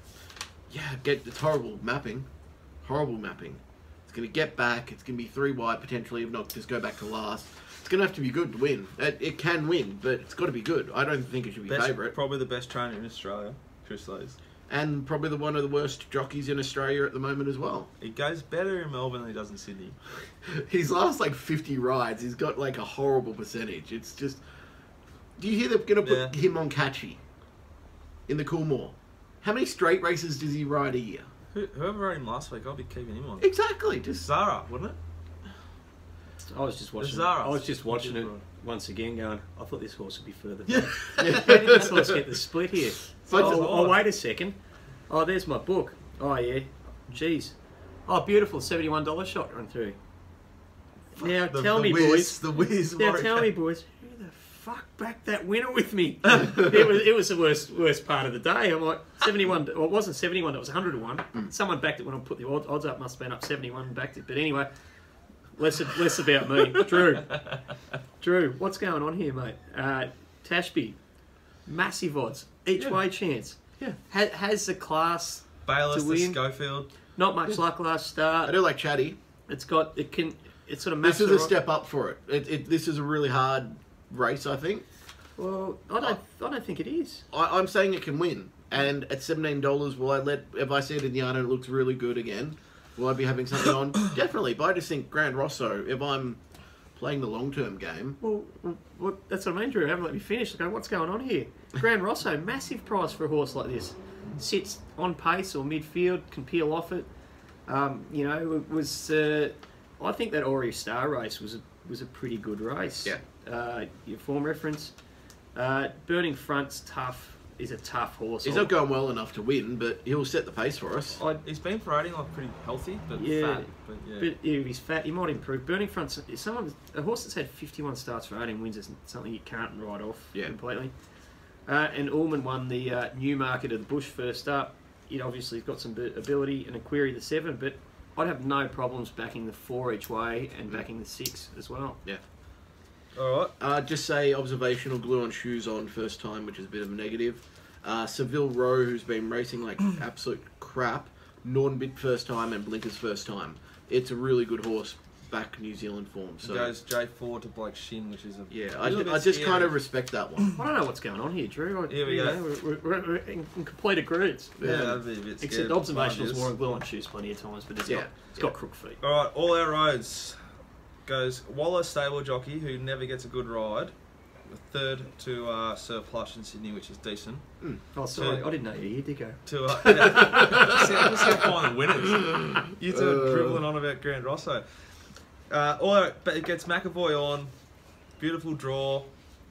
Speaker 2: Yeah, it's horrible mapping. Horrible mapping. It's going to get back. It's going to be 3 wide potentially, if not just go back to last. It's going to have to be good to win. It can win, but it's got to be good. I don't think it should be favourite.
Speaker 1: Probably the best trainer in Australia, Chris Lees.
Speaker 2: And probably one of the worst jockeys in Australia at the moment as well.
Speaker 1: He goes better in Melbourne than he does in Sydney.
Speaker 2: His last 50 rides, he's got a horrible percentage. It's just... Do you hear they're going to put him on Catchy in the Coolmore? How many straight races does he ride a year?
Speaker 1: Whoever rode him last week, I'll be keeping him on.
Speaker 2: Exactly. Just
Speaker 1: Zara, wouldn't it?
Speaker 3: I was just watching.
Speaker 1: Zara.
Speaker 3: I was just watching it once again, going, I thought this horse would be further.
Speaker 1: Yeah.
Speaker 3: How did this horse get the split here?
Speaker 2: But
Speaker 3: wait a second. Oh, there's my book. Oh yeah, jeez. Oh, beautiful $71 shot run through. Now tell me, boys.
Speaker 1: The whiz.
Speaker 3: Now tell me, boys. Who the fuck backed that winner with me? it was the worst part of the day. I'm like 71. Well, it wasn't 71. It was 100 to 1. Someone backed it when I put the odds up. Must have been up 71 and backed it. But anyway, less about me. Drew, what's going on here, mate? Tashby, massive odds, each way chance.
Speaker 2: Yeah,
Speaker 3: has the class
Speaker 1: Bayless
Speaker 3: to win.
Speaker 1: Schofield.
Speaker 3: Not much luck last start.
Speaker 2: I do like Chatty.
Speaker 3: It's sort of.
Speaker 2: This is a step up for it. This is a really hard race, I think.
Speaker 3: Well, I don't think it is.
Speaker 2: I'm saying it can win, and at $17, if I see it in the yard and it looks really good again, will I be having something on? Definitely, but I just think Grand Rosso, if I'm playing the long-term game...
Speaker 3: Well, that's what I mean, Drew. Haven't let me finish. Go, what's going on here? Grand Rosso, massive price for a horse like this. Sits on pace or midfield, can peel off it. It was... I think that Ori Star race was a pretty good race.
Speaker 2: Yeah.
Speaker 3: Your form reference. Burning Front's tough. Is a tough horse.
Speaker 2: He's not going well enough to win, but he'll set the pace for us.
Speaker 1: He's been parading pretty healthy, but fat.
Speaker 3: But if he's fat, he might improve. Burning Front's a horse that's had 51 starts for 18 wins is something you can't write off completely. And Ullman won the Newmarket of the Bush first up. It obviously has got some ability and a query the 7, but I'd have no problems backing the 4 each way and backing the 6 as well.
Speaker 2: Yeah.
Speaker 1: All right.
Speaker 2: Just say observational glue on shoes on first time, which is a bit of a negative. Seville Rowe, who's been racing like absolute crap. Norton Bit first time and Blinkers first time. It's a really good horse. back New Zealand form. So
Speaker 1: It goes J4 to Blake Shin, which is a
Speaker 2: I
Speaker 1: little bit
Speaker 2: just
Speaker 1: scary.
Speaker 2: kind of respect that one.
Speaker 3: I don't know what's going on here, Drew.
Speaker 1: Here we go.
Speaker 3: We're in complete agreement.
Speaker 1: Yeah, that'd be a bit scary.
Speaker 3: Except observationals worn glue on shoes plenty of times, but it's got crook feet.
Speaker 1: All right, all our roads goes Waller stable jockey who never gets a good ride. The third to Sir Plush in Sydney, which is decent.
Speaker 3: Oh, sorry, I didn't know you were here, Dicko.
Speaker 1: To let's see find the winners. You two are dribbling on about Grand Rosso. But it gets McAvoy on. Beautiful draw.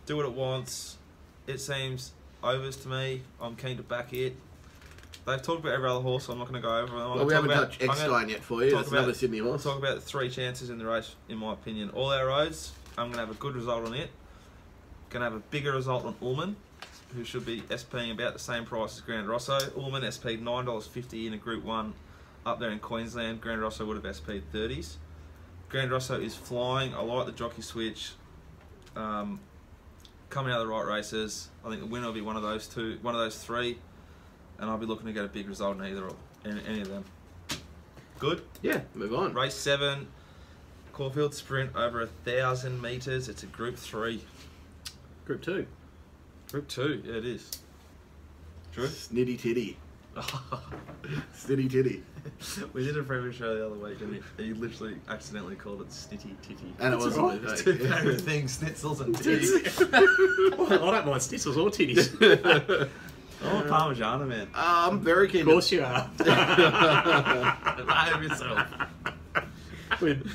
Speaker 1: Do what it wants. It seems overs to me. I'm keen to back it. They've talked about every other horse, so I'm not going to go over them.
Speaker 2: Well, we haven't touched Eckstein yet for you. That's another Sydney horse.
Speaker 1: Talk about the 3 chances in the race, in my opinion. All our roads, I'm going to have a good result on it. Going to have a bigger result on Ullman, who should be SPing about the same price as Grand Rosso. Ullman SP'd $9.50 in a Group 1 up there in Queensland. Grand Rosso would have SP'd 30s. Grand Rosso is flying. I like the jockey switch. Coming out of the right races. I think the winner will be one of those 3. And I'll be looking to get a big result in any of them. Good?
Speaker 2: Yeah, move on.
Speaker 1: Race 7, Caulfield sprint over 1,000 metres. It's a Group 3.
Speaker 3: Group 2.
Speaker 1: Group 2, yeah, it is. True?
Speaker 2: Snitty titty. Snitty titty.
Speaker 1: We did a preview show the other week and he literally accidentally called it Snitty Titty.
Speaker 2: And it wasn't my
Speaker 1: Two favourite things, schnitzels and titties.
Speaker 3: Well, I don't mind schnitzels or titties.
Speaker 1: I'm a Parmigiana man.
Speaker 2: I'm very keen.
Speaker 3: Of course you are.
Speaker 1: Behave yourself.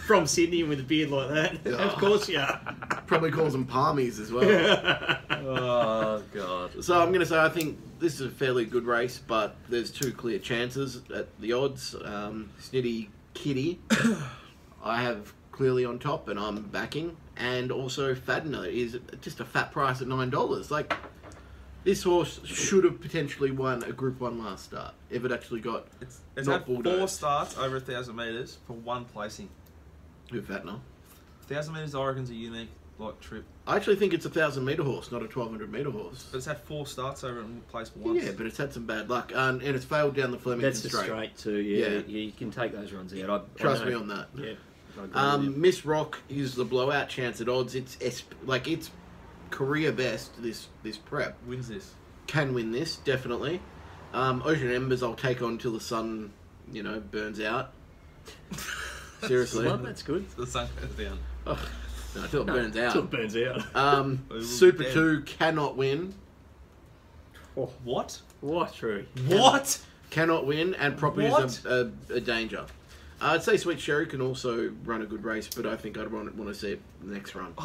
Speaker 3: From Sydney with a beard like that.
Speaker 2: Yeah.
Speaker 3: Of course you are.
Speaker 2: Probably calls them palmies as well.
Speaker 1: Oh, God.
Speaker 2: So I'm going to say I think this is a fairly good race, but there's 2 clear chances at the odds. Snitty Kitty, I have clearly on top, and I'm backing. And also Fadner is just a fat price at $9. Like, this horse should have potentially won a Group 1 last start if it actually got
Speaker 1: It's
Speaker 2: not
Speaker 1: had 4
Speaker 2: bulldozed.
Speaker 1: starts over 1,000 metres for 1 placing.
Speaker 2: Who Fatner?
Speaker 1: 1,000 metres, I reckon's a unique trip.
Speaker 2: I actually think it's a 1,000-metre horse, not a 1,200-metre horse.
Speaker 1: But it's had 4 starts over and placed once.
Speaker 2: Yeah, but it's had some bad luck, and it's failed down the Flemington
Speaker 3: That's the
Speaker 2: straight.
Speaker 3: straight too, yeah. You can take those runs out.
Speaker 2: Trust me on that.
Speaker 3: Yeah. I agree with you.
Speaker 2: Miss Rock is the blowout chance at odds. It's career best this prep.
Speaker 1: Wins this.
Speaker 2: Can win this, definitely. Ocean Embers I'll take on till the sun, burns out. Seriously.
Speaker 3: Well, that's good.
Speaker 1: The sun goes down.
Speaker 2: Oh, no, till it burns out.
Speaker 3: Till it burns out.
Speaker 2: Super
Speaker 1: dead.
Speaker 2: 2 cannot win.
Speaker 1: What?
Speaker 3: What, True?
Speaker 1: What?
Speaker 2: Cannot win, and property
Speaker 1: What?
Speaker 2: is a danger. I'd say Sweet Sherry can also run a good race, but I think I'd want to see it the next run.
Speaker 3: Do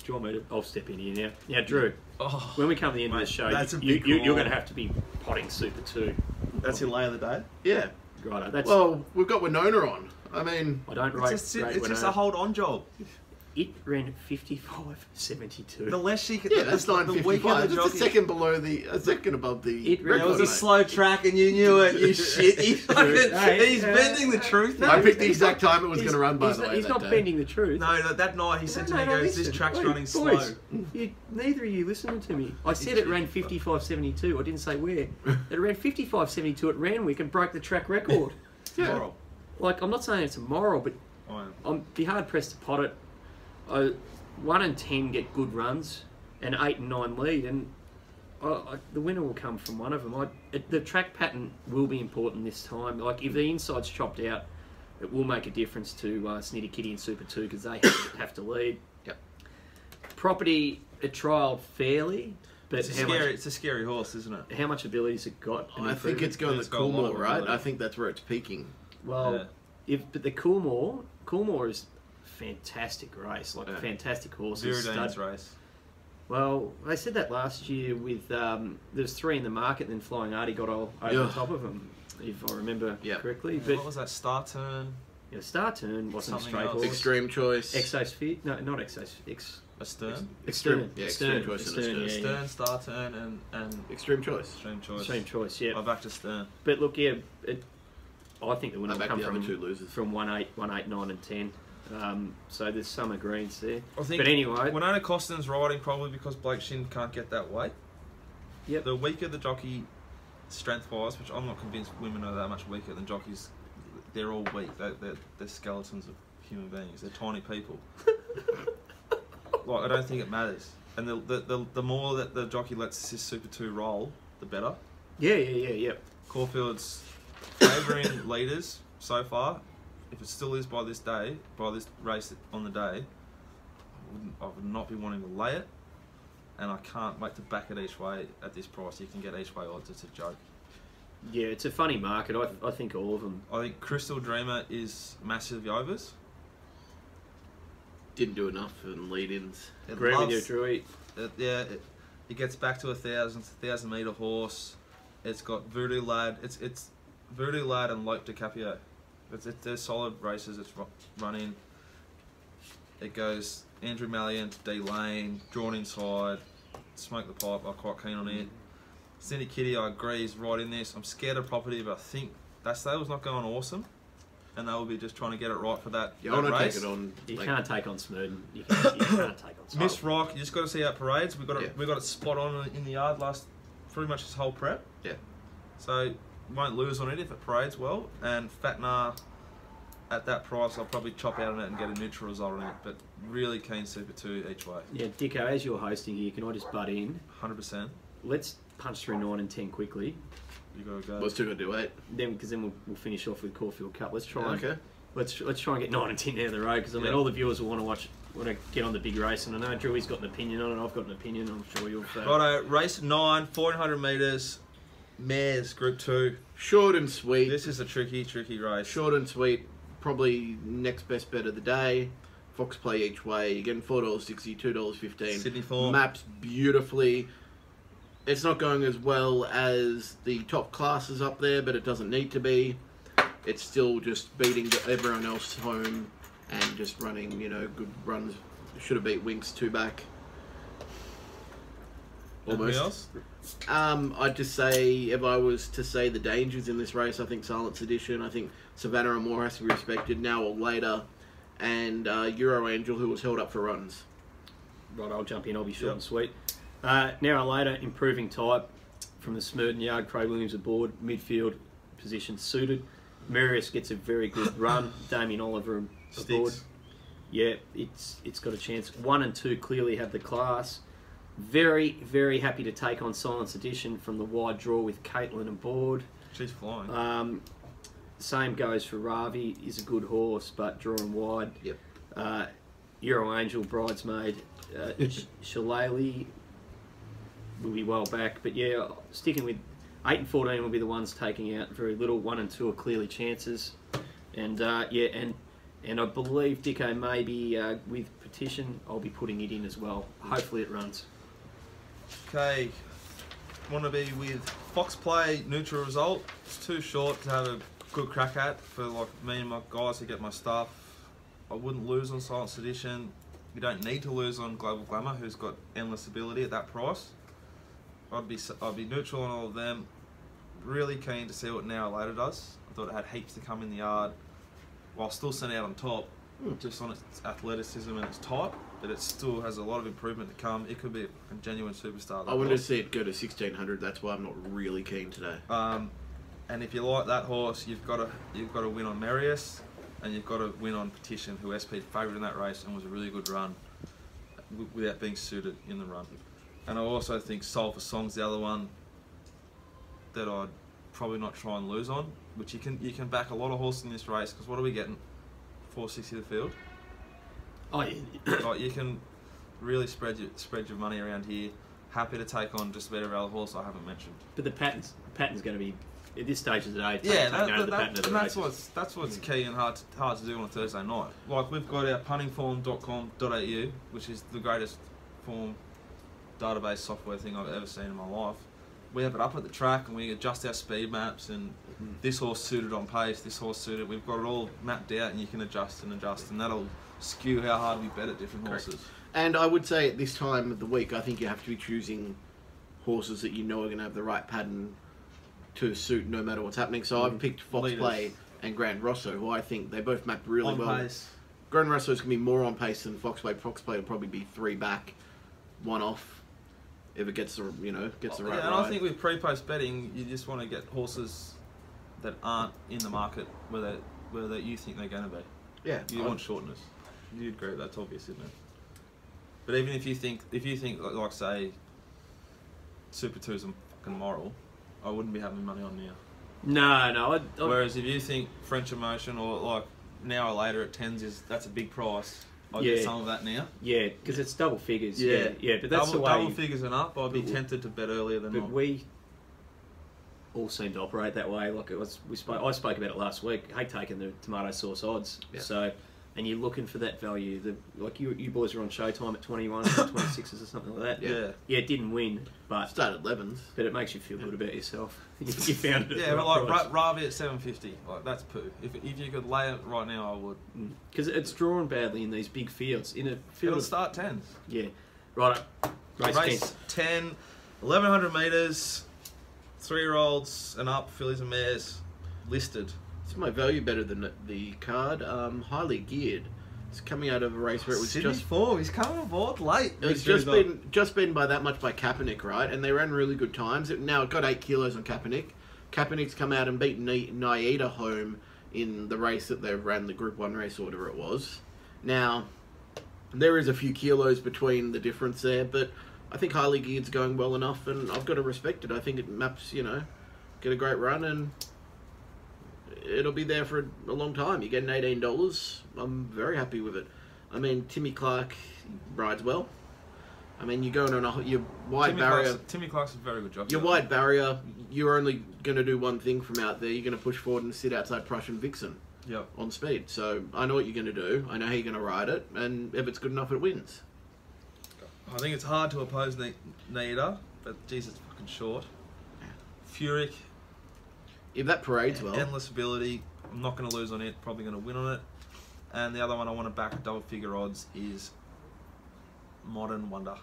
Speaker 3: you want me to? I'll step in here now. Now, Drew,
Speaker 1: Oh,
Speaker 3: when we come to the end
Speaker 1: mate,
Speaker 3: of the show,
Speaker 1: that's a
Speaker 3: you're
Speaker 1: big call.
Speaker 3: going to have to be potting Super 2.
Speaker 1: that's your lay of the day?
Speaker 2: Yeah.
Speaker 3: Right, that's...
Speaker 2: Well, we've got Winona on. I mean,
Speaker 3: I don't
Speaker 1: It's
Speaker 3: rate
Speaker 1: just a hold-on job.
Speaker 3: It ran 55.72.
Speaker 1: The less she could...
Speaker 2: yeah, that's
Speaker 1: the weaker
Speaker 2: 9.55.
Speaker 1: the
Speaker 2: That's
Speaker 1: jockey...
Speaker 2: a second above the
Speaker 3: It ran-
Speaker 1: It was
Speaker 2: record,
Speaker 1: a
Speaker 2: mate.
Speaker 1: slow track and you knew it, you shit. He's bending the truth.
Speaker 2: I picked the exact time it was going to run, by
Speaker 3: he's
Speaker 2: the
Speaker 3: not,
Speaker 2: way.
Speaker 3: He's
Speaker 2: that
Speaker 3: not
Speaker 2: day.
Speaker 3: bending the truth.
Speaker 1: No, that night he said to me,
Speaker 3: No,
Speaker 1: he goes, this
Speaker 3: listen.
Speaker 1: track's
Speaker 3: Wait,
Speaker 1: running
Speaker 3: boys,
Speaker 1: slow.
Speaker 3: neither of you listening to me. I said it ran 55.72. I didn't say where. It ran 55.72 at Randwick and broke the track record.
Speaker 2: Yeah.
Speaker 1: Moral.
Speaker 3: Like, I'm not saying it's immoral, but
Speaker 1: I am.
Speaker 3: I'm be hard pressed to pot it. 1 and 10 get good runs, and 8 and 9 lead, and the winner will come from one of them. The track pattern will be important this time. Like, if the inside's chopped out, it will make a difference to Snitty Kitty and Super 2 because they have to lead.
Speaker 2: Yep.
Speaker 3: Property, it trialled fairly, but
Speaker 1: It's a scary horse, isn't it?
Speaker 3: how much ability's it got?
Speaker 2: I think it's going
Speaker 1: It's
Speaker 2: to
Speaker 1: got a lot
Speaker 2: Coolmore,
Speaker 1: of
Speaker 2: right?
Speaker 1: ability.
Speaker 2: I think that's where it's peaking.
Speaker 3: Well,
Speaker 1: Yeah.
Speaker 3: but the Coolmore is fantastic race, like
Speaker 2: Yeah.
Speaker 3: fantastic horses.
Speaker 1: Viridine's
Speaker 3: stud-
Speaker 1: race.
Speaker 3: Well, they said that last year with there's 3 in the market, and then Flying Artie got over
Speaker 2: Yeah.
Speaker 3: the top of them, if I remember
Speaker 2: Yeah.
Speaker 3: correctly.
Speaker 1: What
Speaker 3: But
Speaker 1: was that, Star Turn?
Speaker 3: Star Turn wasn't a
Speaker 1: Something
Speaker 3: straight
Speaker 1: else.
Speaker 3: horse.
Speaker 2: Extreme Choice.
Speaker 3: Exosphere? No, not Exos.
Speaker 1: A Stern?
Speaker 3: Extreme.
Speaker 2: Yeah, Extreme Choice and
Speaker 3: Stern,
Speaker 2: Stern.
Speaker 3: yeah,
Speaker 1: Stern, Star Turn, and
Speaker 2: Extreme Choice.
Speaker 1: Extreme Choice.
Speaker 3: Extreme Choice, yeah.
Speaker 1: I backed to Stern.
Speaker 3: But look, yeah, I think the winner
Speaker 2: I
Speaker 3: will
Speaker 2: backed
Speaker 3: come
Speaker 2: the other
Speaker 3: from
Speaker 2: 2 losers.
Speaker 3: from 1, 8, 9, and 10. So there's some agreements there.
Speaker 1: I think
Speaker 3: But anyway,
Speaker 1: Winona Costin's riding probably because Blake Shin can't get that weight.
Speaker 3: Yep.
Speaker 1: The weaker the jockey, strength-wise, which I'm not convinced women are that much weaker than jockeys. They're all weak. Their skeletons are human beings. They're tiny people. Like, I don't think it matters. And the more that the jockey lets this Super 2 roll, the better.
Speaker 3: Yeah.
Speaker 1: Caulfield's favouring leaders so far. If it still is by this race on the day, I would not be wanting to lay it. And I can't wait to back it each way at this price. You can get each way odds. It's a joke.
Speaker 3: Yeah, it's a funny market. I think all of them.
Speaker 1: I think Crystal Dreamer is massively overs.
Speaker 2: Didn't do enough in lead-ins.
Speaker 3: Agree with you, Drewy.
Speaker 1: It gets back to 1,000 metre horse. It's got Voodoo Lad. It's Voodoo Lad and Lope DiCaprio. They're solid races. It's running. It goes Andrew Mallion to D Lane, drawn inside, Smoke the Pipe. I'm quite keen on it. Cindy Kitty, I agree, is right in this. I'm scared of Property, but I think that stable's not going awesome, and they will be just trying to get it right for that,
Speaker 2: I want to
Speaker 1: race.
Speaker 2: take it on.
Speaker 3: You can't take on Smurden. You can't take on Smurden.
Speaker 1: Miss Rock, you just got to see how parades. We got it spot on in the yard pretty much this whole prep.
Speaker 2: Yeah.
Speaker 1: So won't lose on it if it parades well. And Fatnar, at that price, I'll probably chop out on it and get a neutral result on it. But really keen Super 2 each way.
Speaker 3: Yeah, Dicko, as you're hosting here, can I just butt in?
Speaker 1: 100%.
Speaker 3: Let's punch through 9 and 10 quickly.
Speaker 1: You got to go.
Speaker 2: We're still going to do 8.
Speaker 3: Because then we'll finish off with Caulfield Cup. Let's try.
Speaker 2: Okay.
Speaker 3: Let's try and get 9 and 10 down the road, because I mean all the viewers will want to get on the big race, and I know Drewy's got an opinion on it. I've got an opinion. I'm sure you'll.
Speaker 1: Righto, race 9, 1400 metres, mares, Group 2.
Speaker 2: Short and sweet.
Speaker 1: This is a tricky race.
Speaker 2: Short and sweet. Probably next best bet of the day. Fox play each way. You're getting $4.60, $2.15.
Speaker 1: Sydney form.
Speaker 2: Maps beautifully. It's not going as well as the top classes up there, but it doesn't need to be. It's still just beating everyone else home and just running, good runs. Should have beat Winks 2 back.
Speaker 1: Almost. Anything else?
Speaker 2: I'd just say, if I was to say the dangers in this race, I think Silence Edition, I think Savannah and Moore has to be respected now or later, and Euro Angel, who was held up for runs.
Speaker 3: Right, I'll jump in. I'll be short and sweet. Now or later, improving type from the Smurden yard. Craig Williams aboard, midfield position suited. Marius gets a very good run. Damien Oliver aboard. Yeah, it's got a chance. 1 and 2 clearly have the class. Very, very happy to take on Silence Edition from the wide draw with Caitlin aboard.
Speaker 1: She's flying.
Speaker 3: Same goes for Ravi. He's a good horse, but drawing wide.
Speaker 2: Yep.
Speaker 3: Euro Angel, Bridesmaid, Shillelagh will be well back. But yeah, sticking with 8 and 14 will be the ones taking out very little. 1 and 2 are clearly chances. And and I believe Dicko maybe with Petition, I'll be putting it in as well. Hopefully it runs.
Speaker 1: Okay. Want to be with Fox Play, neutral result. It's too short to have a good crack at for like me and my guys who get my stuff. I wouldn't lose on Silence Edition. You don't need to lose on Global Glamour, who's got endless ability at that price. I'd be neutral on all of them. Really keen to see what Now or Later does. I thought it had heaps to come in the yard, while still sitting out on top, just on its athleticism and its type. But it still has a lot of improvement to come. It could be a genuine superstar.
Speaker 2: I wanted to see it go to 1600. That's why I'm not really keen today.
Speaker 1: And if you like that horse, you've got to win on Marius, and you've got to win on Petition, who SP'd favourite in that race and was a really good run, without being suited in the run. And I also think Soul for Song's the other one that I'd probably not try and lose on, which you can back a lot of horses in this race, because what are we getting? 460 the field.
Speaker 3: Oh yeah.
Speaker 1: Like, you can really spread your money around here. Happy to take on just about every other horse I haven't mentioned.
Speaker 3: But the pattern's going to be at this stage of the day.
Speaker 1: That's what's key and hard to do on a Thursday night. Like, we've got our puntingform.com.au, which is the greatest form database software thing I've ever seen in my life. We have it up at the track and we adjust our speed maps, and this horse suited on pace, this horse suited. We've got it all mapped out, and you can adjust, and that'll skew how hard we bet at different horses.
Speaker 2: And I would say at this time of the week, I think you have to be choosing horses that you know are going to have the right pattern to suit no matter what's happening. So I've picked Fox Play and Grand Rosso, who I think they both map really well.
Speaker 1: Pace.
Speaker 2: Grand Rosso is going to be more on pace than Fox Play. Fox Play will probably be 3 back, 1 off. If it gets the right
Speaker 1: ride. And I think with pre-post betting, you just want to get horses that aren't in the market where you think they're going to be.
Speaker 2: Yeah,
Speaker 1: You want shortness. You agree, that's obvious, isn't it? But even if you think like say, Super 2's fucking moral, I wouldn't be having money on now.
Speaker 3: No.
Speaker 1: Whereas if you think French Emotion or like now or later at 10s that's a big price, I'd
Speaker 3: Yeah.
Speaker 1: get some of that now.
Speaker 3: Yeah, because it's double figures.
Speaker 1: Yeah.
Speaker 3: Yeah. But that's the way.
Speaker 1: Double figures and up, I'd be tempted to bet earlier than
Speaker 3: But
Speaker 1: not.
Speaker 3: we all seem to operate that way. Like I spoke about it last week. I hate taking the tomato sauce odds.
Speaker 2: Yeah.
Speaker 3: So, and you're looking for that value. Like you boys are on Showtime at 21, 26s or something like that.
Speaker 1: Yeah.
Speaker 3: Yeah, it didn't win, but
Speaker 2: Started 11s.
Speaker 3: but it makes you feel good about yourself. You found it.
Speaker 1: Yeah, but like Ravi at 750, like that's poo. If you could lay it right now, I would.
Speaker 3: Because it's drawn badly in these big fields. In a field
Speaker 1: It'll
Speaker 3: of,
Speaker 1: start 10s.
Speaker 3: yeah, right. Race
Speaker 1: 10, 1100 metres, 3-year-olds and up, fillies and mares, listed.
Speaker 2: It's my value better than the card. Highly geared. It's coming out of a race where it was
Speaker 1: Sydney
Speaker 2: just
Speaker 1: form. He's coming aboard late.
Speaker 2: it's just been by that much by Kaepernick, right? And they ran really good times. Now it got 8 kilos on Kaepernick. Kaepernick's come out and beat Naida home in the race that they ran, the Group 1 race, or whatever it was. Now there is a few kilos between the difference there, but I think highly geared's going well enough, and I've got to respect it. I think it maps, get a great run, and it'll be there for a long time. You're getting $18. I'm very happy with it. I mean, Timmy Clark rides well. I mean, you're going on your wide barrier.
Speaker 1: Timmy Clark's a very good job.
Speaker 2: Your wide barrier, you're only going to do one thing from out there. You're going to push forward and sit outside Prussian Vixen on speed. So I know what you're going to do. I know how you're going to ride it. And if it's good enough, it wins.
Speaker 1: I think it's hard to oppose Naida, but geez, it's fucking short. Furyk.
Speaker 2: If that parades well.
Speaker 1: Endless ability. I'm not going to lose on it. Probably going to win on it. And the other one I want to back at double figure odds is Modern Wonder.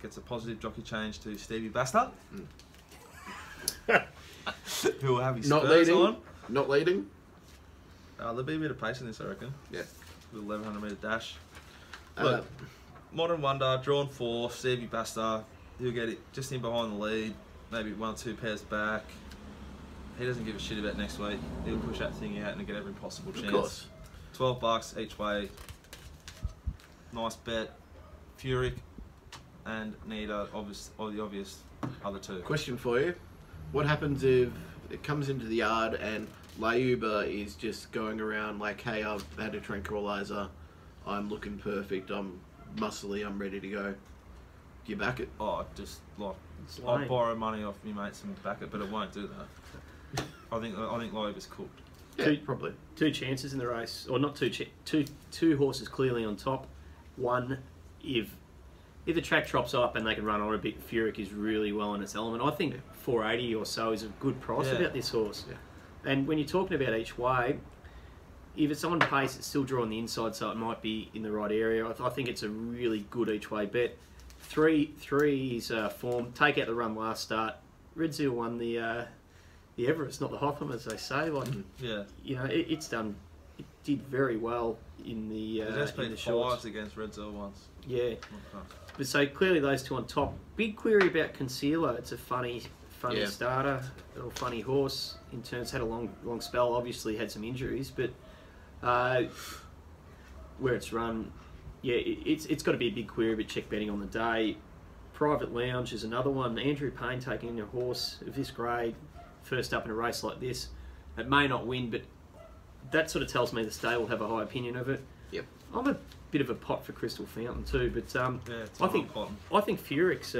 Speaker 1: Gets a positive jockey change to Stevie Basta. Who will have his spurs on.
Speaker 2: Not leading.
Speaker 1: There'll be a bit of pace in this, I reckon.
Speaker 2: Yeah.
Speaker 1: With 1100 metre dash. Look, Modern Wonder, drawn 4, Stevie Basta. He'll get it just in behind the lead. Maybe 1 or 2 pairs back. He doesn't give a shit about next week. He'll push that thing out and get every possible chance.
Speaker 2: Of course.
Speaker 1: $12 each way. Nice bet. Furyk and Nita, the obvious other two.
Speaker 2: Question for you. What happens if it comes into the yard and Layuba is just going around like, hey, I've had a tranquilizer, I'm looking perfect, I'm muscly, I'm ready to go. Do you back it?
Speaker 1: Oh, just like I'll borrow money off me mates and back it, but it won't do that. I think Layuba's cooked.
Speaker 2: Yeah, probably.
Speaker 3: 2 chances in the race, or not two horses clearly on top. One, if the track drops up and they can run on a bit, Furyk is really well in its element. I think 480 or so is a good price about this horse. Yeah. And when you're talking about each way, if it's on pace, it's still drawing the inside, so it might be in the right area. I think it's a really good each way bet. 3 is form. Take out the run last start. Red Seal won the Everest, not the Hotham, as they say. Like, it's done. It did very well in the
Speaker 1: shorts against Red Seal once.
Speaker 3: Yeah.
Speaker 1: Okay.
Speaker 3: But so clearly those two on top. Big query about Concealer. It's a funny starter, or funny horse. In terms, had a long spell. Obviously had some injuries, but where it's run, it's got to be a big query. But check betting on the day. Private Lounge is another one. Andrew Payne taking a horse of this grade first up in a race like this. It may not win, but that sort of tells me the stable will have a high opinion of it.
Speaker 2: Yep.
Speaker 3: I'm a bit of a pot for Crystal Fountain too, but
Speaker 1: I think
Speaker 3: Furyk's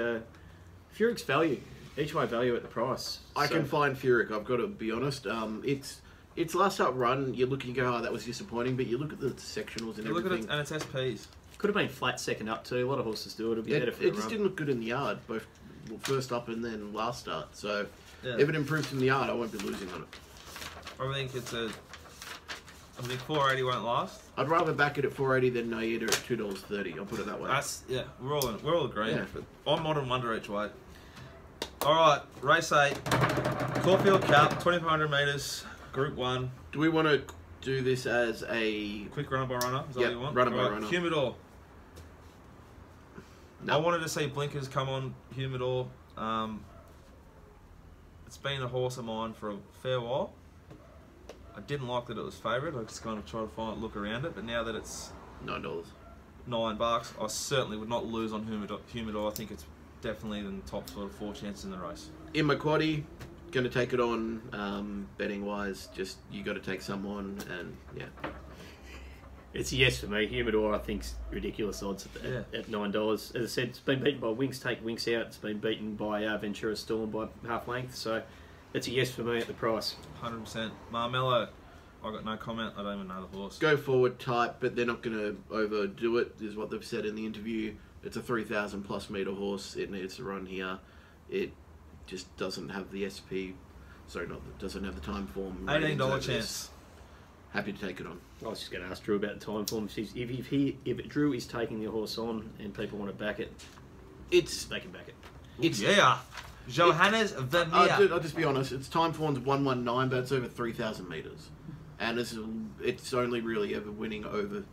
Speaker 3: value, each way value at the price.
Speaker 2: I can find Furyk, I've got to be honest. It's last up run, you look and you go, oh, that was disappointing, but you look at the sectionals and everything.
Speaker 1: Look at it, and it's SPs.
Speaker 3: Could have been flat second up too. A lot of horses do it. It'll be better for
Speaker 2: it just didn't look good in the yard, both first up and then last start. So if it improves in the yard, I won't be losing on it.
Speaker 1: I think 480 won't last.
Speaker 2: I'd rather back it at 480 than Naida at $2.30. I'll put it that way.
Speaker 1: We're all agreeing.
Speaker 2: Yeah.
Speaker 1: But I'm Modern Wonder each way. All right, race 8, Caulfield Cup, 2,500 metres, Group 1.
Speaker 2: Do we want to do this as a
Speaker 1: quick runner by runner? Is that what you want?
Speaker 2: Runner by runner.
Speaker 1: Humidor.
Speaker 2: No.
Speaker 1: I wanted to see blinkers come on Humidor. It's been a horse of mine for a fair while. I didn't like that it was favourite. I just kind of tried to look around it. But now that it's
Speaker 2: $9.
Speaker 1: $9, I certainly would not lose on Humidor. I think it's definitely in the top sort of 4 chances in the race.
Speaker 2: In my quaddie, going to take it on betting wise. Just you got to take someone, and yeah.
Speaker 3: It's a yes for me. Humidor, I think, is ridiculous odds at $9. As I said, it's been beaten by Winks. Take Winks out. It's been beaten by Ventura Storm by half length. So it's a yes for me at the price.
Speaker 1: 100%. Marmello, I got no comment. I don't even know the horse.
Speaker 2: Go forward type, but they're not going to overdo it, is what they've said in the interview. It's a 3,000 plus metre horse. It needs to run here. It just doesn't have the SP. Sorry, doesn't have the time form.
Speaker 1: $18 chance.
Speaker 2: Happy to take it on.
Speaker 3: I was just going to ask Drew about the time form. If Drew is taking the horse on and people want to back it, they can back it.
Speaker 2: It's
Speaker 1: Johannes Vermeer.
Speaker 2: I'll just be honest. Its time form's 119, but it's over 3,000 metres, and it's only really ever winning over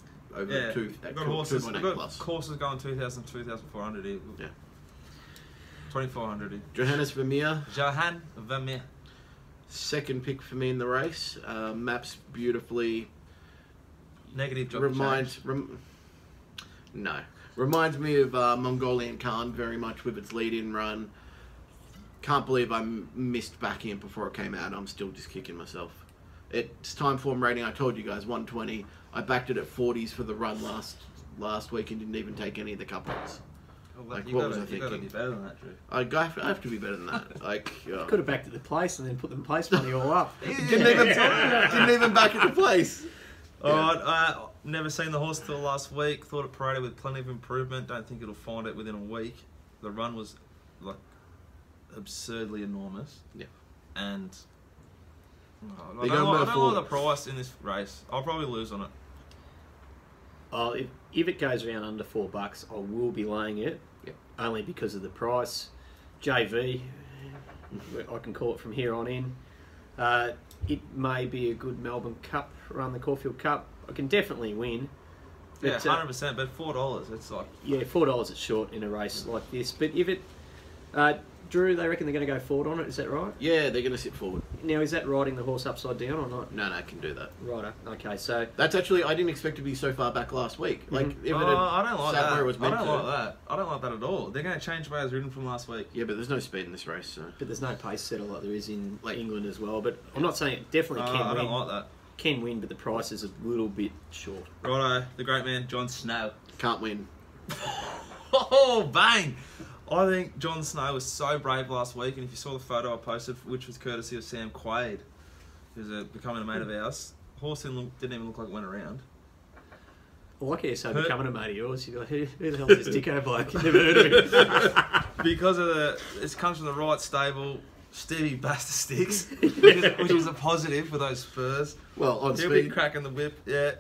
Speaker 2: two.
Speaker 1: I've got horses.
Speaker 2: 2.8
Speaker 1: I've got
Speaker 2: plus.
Speaker 1: courses going 2,000, 2,400 here.
Speaker 2: Yeah.
Speaker 1: 2,400 here.
Speaker 2: Johannes Vermeer.
Speaker 1: Johan Vermeer.
Speaker 2: Second pick for me in the race. Maps beautifully.
Speaker 1: Negative job.
Speaker 2: Reminds me of Mongolian Khan very much with its lead-in run. Can't believe I missed backing it before it came out. I'm still just kicking myself. Its time form rating, I told you guys, 120. I backed it at 40s for the run last week and didn't even take any of the couples.
Speaker 1: What was I thinking? You got to be better than that, Drew.
Speaker 2: I have to be better than that.
Speaker 3: Could have backed at the place and then put the place money all up.
Speaker 2: Didn't even back at the place.
Speaker 1: Alright, never seen the horse till last week. Thought it paraded with plenty of improvement. Don't think it'll find it within a week. The run was like absurdly enormous.
Speaker 2: Yeah.
Speaker 1: And I don't like the price in this race. I'll probably lose on it.
Speaker 3: If it goes around under $4, I will be laying it.
Speaker 2: Yep.
Speaker 3: Only because of the price. JV, I can call it from here on in. It may be a good Melbourne Cup run, the Caulfield Cup. I can definitely win.
Speaker 1: Yeah, 100%. But $4, it's like
Speaker 3: $4 it's short in a race like this. But if it, Drew, they reckon they're going to go forward on it. Is that right?
Speaker 2: Yeah, they're going to sit forward.
Speaker 3: Now, is that riding the horse upside down or not?
Speaker 2: No, I can do that.
Speaker 3: Righto. Okay, so
Speaker 2: that's actually I didn't expect to be so far back last week. Like, if it had
Speaker 1: I don't like
Speaker 2: sat
Speaker 1: that.
Speaker 2: where it was meant
Speaker 1: I don't like that. I don't like that at all. They're going to change the way it was ridden from last week.
Speaker 2: Yeah, but there's no speed in this race. So.
Speaker 3: But there's no pace setter like there is in England as well. But I'm not saying it definitely can win.
Speaker 1: I don't like that.
Speaker 3: Can win, but the price is a little bit short.
Speaker 1: Righto, the great man Jon Snow.
Speaker 2: Can't win.
Speaker 1: Oh, bang! I think Jon Snow was so brave last week, and if you saw the photo I posted, which was courtesy of Sam Quaid, who's becoming a mate of ours, horse didn't even look like it went around.
Speaker 3: I like how you're so becoming a mate of yours. You're like, who the hell is this Dicko bloke? Never heard of him.
Speaker 1: Because of it comes from the right stable, Stevie Basta Sticks, which is a positive for those spurs.
Speaker 2: Well, on
Speaker 1: He'll
Speaker 2: speed.
Speaker 1: be cracking the whip, yeah.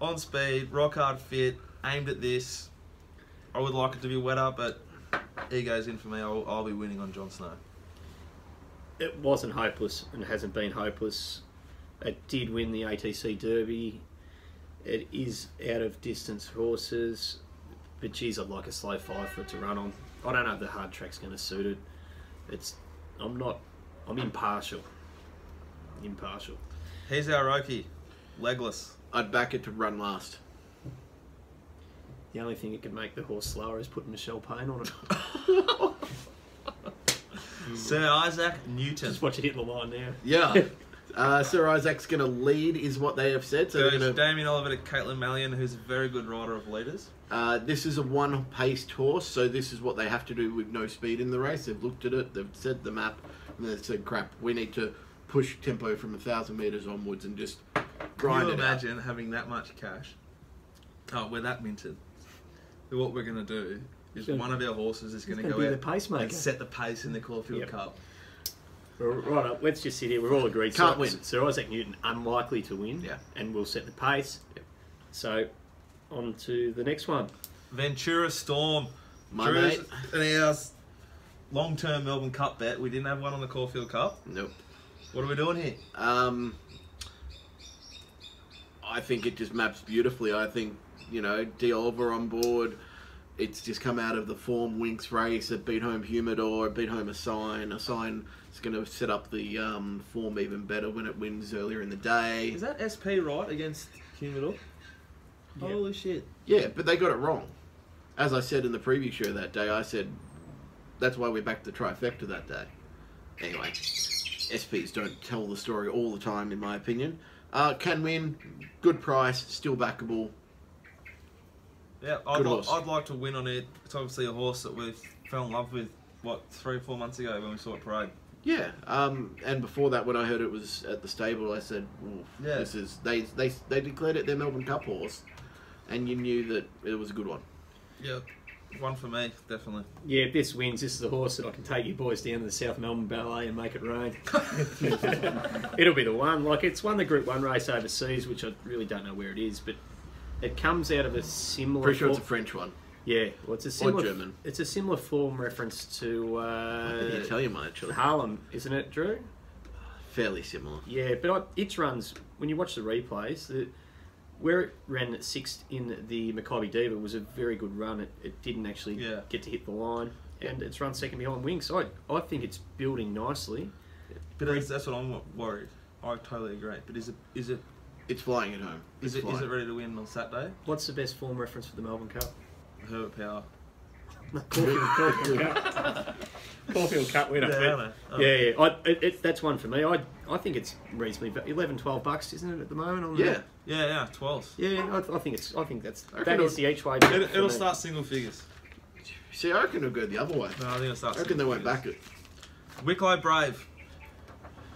Speaker 1: On speed, rock hard fit, aimed at this. I would like it to be wetter, but ego's in for me. I'll be winning on Jon Snow.
Speaker 3: It wasn't hopeless and hasn't been hopeless. It did win the ATC Derby. It is out of distance horses, but geez, I'd like a slow 5 for it to run on. I don't know if the hard track's going to suit it. I'm impartial.
Speaker 1: Here's our Roki, legless.
Speaker 2: I'd back it to run last.
Speaker 3: The only thing that could make the horse slower is putting Michelle Payne on it.
Speaker 1: Sir Isaac Newton.
Speaker 3: Just watch it hit the line now.
Speaker 2: Yeah. Sir Isaac's going to lead, is what they have said. So
Speaker 1: There's Damien Oliver to Caitlin Mallion, who's a very good rider of leaders.
Speaker 2: This is a one-paced horse, so this is what they have to do with no speed in the race. They've looked at it, they've said the map, and they've said, crap, we need to push tempo from 1,000 metres onwards and just grind it out.
Speaker 1: Can you imagine having that much cash? Oh, we're that minted. What we're going to do is one of our horses is going to go out
Speaker 3: the pacemaker
Speaker 1: and set the pace in the Caulfield Cup.
Speaker 3: Right up, let's just sit here. We've all agreed.
Speaker 2: Can't win.
Speaker 3: Sir Isaac Newton, unlikely to win.
Speaker 2: Yeah.
Speaker 3: And will set the pace.
Speaker 2: Yep.
Speaker 3: So, on to the next one.
Speaker 1: Ventura Storm.
Speaker 2: My mate.
Speaker 1: And our long-term Melbourne Cup bet. We didn't have one on the Caulfield Cup.
Speaker 2: Nope.
Speaker 1: What are we doing here?
Speaker 2: I think it just maps beautifully. I think, D. Oliver on board. It's just come out of the form Winks race. It beat home Humidor. It beat home a sign. A sign It's going to set up the form even better when it wins earlier in the day.
Speaker 1: Is that SP right against Cumulus?
Speaker 3: Yeah.
Speaker 1: Holy shit.
Speaker 2: Yeah, but they got it wrong. As I said in the preview show that day, I said that's why we're back to trifecta that day. Anyway, SPs don't tell the story all the time, in my opinion. Can win, good price, still backable.
Speaker 1: Yeah, I'd like to win on it. It's obviously a horse that we fell in love with, 3 or 4 months ago when we saw it parade.
Speaker 2: Yeah, and before that, when I heard it was at the stable, I said,
Speaker 1: Yeah.
Speaker 2: "This is they declared it their Melbourne Cup horse," and you knew that it was a good one.
Speaker 1: Yeah, one for me, definitely.
Speaker 3: Yeah, if this wins, this is the horse that I can take you boys down to the South Melbourne Ballet and make it rain. It'll be the one. Like, it's won the Group 1 race overseas, which I really don't know where it is, but it comes out of a similar...
Speaker 2: Pretty sure it's a French one.
Speaker 3: Yeah, well, it's a similar...
Speaker 2: Or German.
Speaker 3: It's a similar form reference to...
Speaker 2: The Italian one, actually.
Speaker 3: Harlem, isn't it, Drew?
Speaker 2: Fairly similar.
Speaker 3: Yeah, but its runs, when you watch the replays, where it ran 6th in the Maccabi Diva was a very good run. It didn't actually get to hit the line, and it's run second behind Wing. So I think it's building nicely.
Speaker 1: But that's what I'm worried. I totally agree. But is it
Speaker 2: It's flying at home.
Speaker 1: is it ready to win on Saturday?
Speaker 3: What's the best form reference for the Melbourne Cup?
Speaker 1: Herbert Power.
Speaker 3: Caulfield Cup. Caulfield Cup winner.
Speaker 1: Yeah, I know.
Speaker 3: Yeah. That's one for me. I think it's reasonably $11-12, isn't it, at the moment? On
Speaker 2: Yeah.
Speaker 1: Yeah, 12.
Speaker 3: Yeah, I think that's
Speaker 2: reckon
Speaker 3: that is the each way.
Speaker 1: It'll start single figures.
Speaker 2: See, I reckon it'll go the other way.
Speaker 1: No, I think it'll start.
Speaker 2: I reckon they
Speaker 1: single
Speaker 2: won't
Speaker 1: figures.
Speaker 2: back it.
Speaker 1: Wicklow Brave.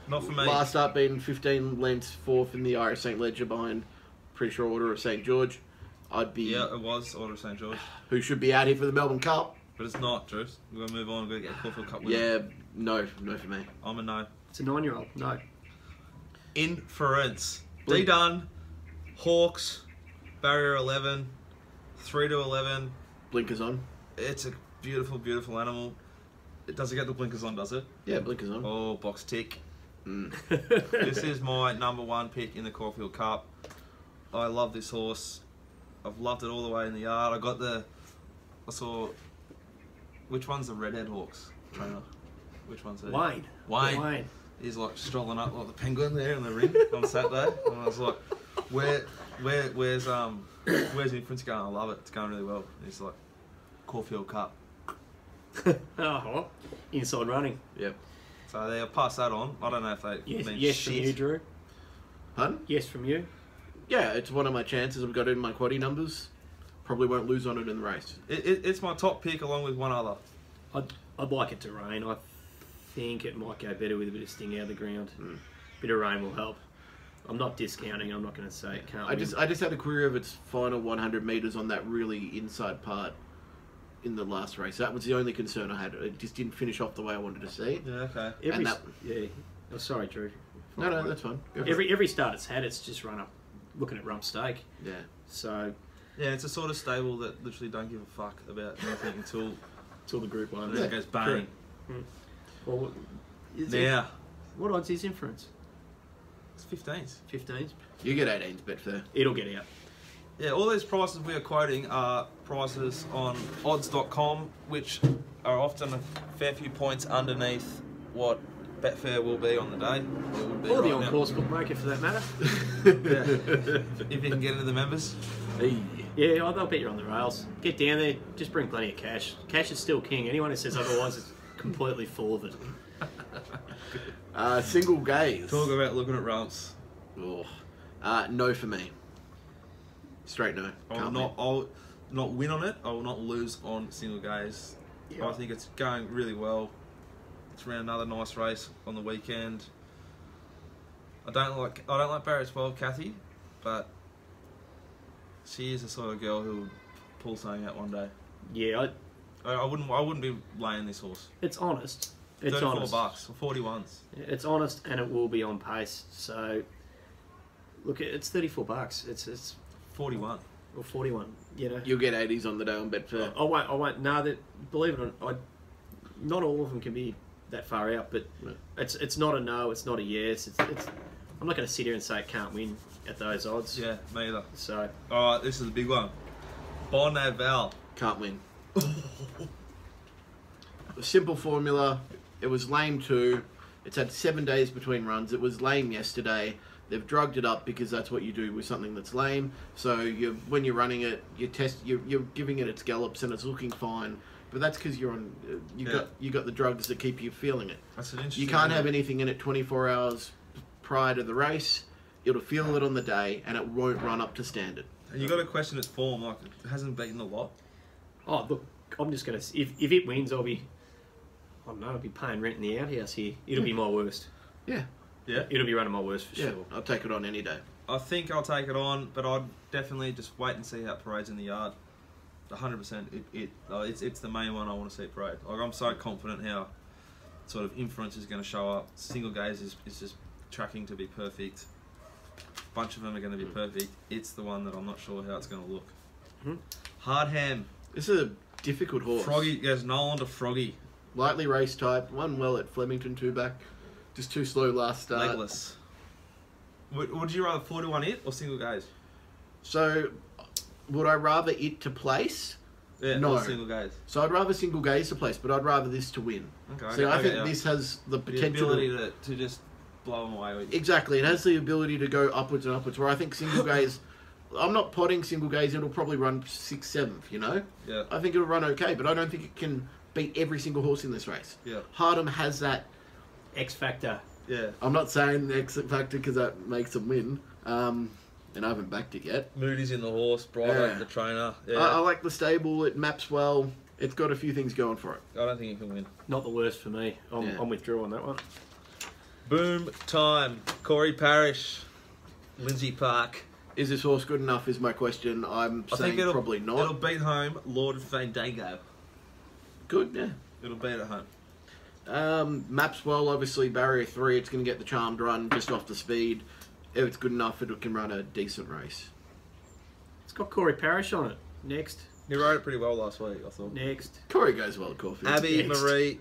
Speaker 1: Not for me.
Speaker 2: Last up being 15 lengths, 4th in the Irish St. Ledger behind pretty sure Order of St. George. I'd be...
Speaker 1: Yeah, it was Order of St. George.
Speaker 2: Who should be out here for the Melbourne Cup.
Speaker 1: But it's not, Drew. We're going to move on. We're going to get a Caulfield Cup winner.
Speaker 2: Yeah, no for me.
Speaker 1: I'm a no.
Speaker 3: It's a 9-year-old. No.
Speaker 1: Inference.
Speaker 2: Blink.
Speaker 1: D done. Hawks. Barrier 11. 3 to 11.
Speaker 2: Blinkers on.
Speaker 1: It's a beautiful, beautiful animal. It doesn't get the blinkers on, does it?
Speaker 2: Yeah, blinkers on.
Speaker 1: Oh, box tick.
Speaker 2: Mm.
Speaker 1: This is my number 1 pick in the Caulfield Cup. I love this horse. I've loved it all the way in the yard. I saw... Which one's the Redhead Hawks trainer? Which one's he?
Speaker 3: Wayne.
Speaker 1: Wayne. He's like strolling up like the penguin there in the ring on Saturday. And I was like, where's Inference going? I love it. It's going really well. And he's like, Caulfield Cup.
Speaker 3: Oh, inside running.
Speaker 2: Yep.
Speaker 1: So they'll pass that on. I don't know if they mean
Speaker 3: Yes
Speaker 1: shit.
Speaker 3: from you, Drew.
Speaker 2: Pardon?
Speaker 3: Yes from you.
Speaker 2: Yeah, it's one of my chances. I've got it in my quaddie numbers. Probably won't lose on it in the race.
Speaker 1: It's my top pick along with one other.
Speaker 3: I'd like it to rain. I think it might go better with a bit of sting out of the ground. Bit of rain will help. I'm not discounting. I'm not going to say it can't.
Speaker 2: I just had a query of its final 100 metres on that really inside part in the last race. That was the only concern I had. It just didn't finish off the way I wanted to see.
Speaker 1: Yeah, okay.
Speaker 3: Yeah. Oh, sorry, Drew.
Speaker 2: No, that's fine.
Speaker 3: Every start it's had, it's just run up, looking at rump stake.
Speaker 2: Yeah.
Speaker 3: So.
Speaker 1: Yeah, it's a sort of stable that literally don't give a fuck about anything until
Speaker 3: the Group 1.
Speaker 1: it goes bang.
Speaker 3: Well, what odds is Inference?
Speaker 1: It's 15s.
Speaker 3: 15s.
Speaker 2: You get 18s, Betfair.
Speaker 3: It'll get out.
Speaker 1: Yeah, all these prices we are quoting are prices on odds.com, which are often a fair few points underneath what Betfair will be on the day.
Speaker 3: Or the on-course bookmaker, for that matter.
Speaker 1: If you can get into the members.
Speaker 3: Yeah, they'll bet you on the rails. Get down there, just bring plenty of cash. Cash is still king. Anyone who says otherwise is completely full of it.
Speaker 2: Single gaze.
Speaker 1: Talk about looking at rumps.
Speaker 2: Oh. No for me. Straight no.
Speaker 1: I'll not win on it. I will not lose on single gaze.
Speaker 3: Yeah.
Speaker 1: I think it's going really well. It's around another nice race on the weekend. I don't like Barrier 12, Kathy, but she is the sort of girl who would pull something out one day.
Speaker 3: Yeah,
Speaker 1: I wouldn't be laying this horse.
Speaker 3: it's honest. It's
Speaker 1: $34
Speaker 3: honest.
Speaker 1: for 41s.
Speaker 3: It's honest, and it will be on pace. So, look, it's $34. It's
Speaker 1: 41.
Speaker 3: or 41. You know,
Speaker 2: You'll get 80s on the day on Betfair.
Speaker 3: I won't. No, believe it or not, not all of them can be that far out. But
Speaker 2: No.
Speaker 3: it's not a no. It's not a yes. I'm not going to sit here and say it can't win at those odds.
Speaker 1: Yeah, me either.
Speaker 3: So,
Speaker 1: All right, this is the big one. Bonnaval.
Speaker 2: Can't win. Simple formula. It was lame too. It's had 7 days between runs. It was lame yesterday. They've drugged it up because that's what you do with something that's lame. So when you're running it, you're giving it its gallops and it's looking fine. But that's because you're on. You got the drugs that keep you feeling it.
Speaker 1: That's an interesting.
Speaker 2: You can't have anything in it 24 hours prior to the race. It'll feel it on the day, and it won't run up to standard.
Speaker 1: And you got to question its form. Like it hasn't beaten a lot.
Speaker 3: Oh look, I'm just gonna. If it wins, I'll be. I don't know. I'll be paying rent in the outhouse here. It'll be my worst.
Speaker 2: Yeah.
Speaker 1: Yeah.
Speaker 3: It'll be running my worst for sure.
Speaker 2: I'll take it on any day.
Speaker 1: I think I'll take it on, but I'd definitely just wait and see how it parades in the yard. 100%. It's the main one I want to see parade. Like I'm so confident how sort of inference is going to show up. Single gaze is just tracking to be perfect. Bunch of them are going to be perfect. It's the one that I'm not sure how it's going to look. Hard ham.
Speaker 2: This is a difficult horse.
Speaker 1: Froggy goes Nolan to Froggy.
Speaker 2: Lightly race type. Won well at Flemington 2-back. Just too slow last start.
Speaker 1: Legless. Would you rather 4-1 it or single gaze?
Speaker 2: So, would I rather it to place?
Speaker 1: Yeah,
Speaker 2: No.
Speaker 1: or single gaze.
Speaker 2: So I'd rather single gaze to place, but I'd rather this to win.
Speaker 1: Okay.
Speaker 2: So I think this has the
Speaker 1: the
Speaker 2: potential.
Speaker 1: ability to just blow them away with you.
Speaker 2: Exactly, it has the ability to go upwards and upwards. Where I think single gaze, I'm not potting single gaze. It'll probably run 6th, 7th. You know.
Speaker 1: Yeah.
Speaker 2: I think it'll run okay, but I don't think it can beat every single horse in this race.
Speaker 1: Yeah.
Speaker 2: Hardham has that.
Speaker 3: X Factor.
Speaker 1: Yeah.
Speaker 2: I'm not saying the X factor because that makes them win. And I haven't backed it yet.
Speaker 1: Moody's in the horse, Brighter the trainer. Yeah.
Speaker 2: I like the stable. It maps well. It's got a few things going for it.
Speaker 1: I don't think you can win.
Speaker 3: Not the worst for me. I'm withdrawing on that one.
Speaker 1: Boom time. Corey Parrish, Lindsay Park.
Speaker 2: Is this horse good enough? Is my question. I'm saying probably not.
Speaker 1: It'll beat home Lord of Fandango.
Speaker 2: Good, yeah.
Speaker 1: It'll beat at home.
Speaker 2: Maps well, obviously barrier 3. It's going to get the charmed run just off the speed. If it's good enough, it can run a decent race.
Speaker 3: It's got Corey Parrish on it. Next.
Speaker 1: You rode it pretty well last week, I thought.
Speaker 3: Next.
Speaker 2: Corey goes well at Caulfield.
Speaker 1: Abby
Speaker 3: Next.
Speaker 1: Marie,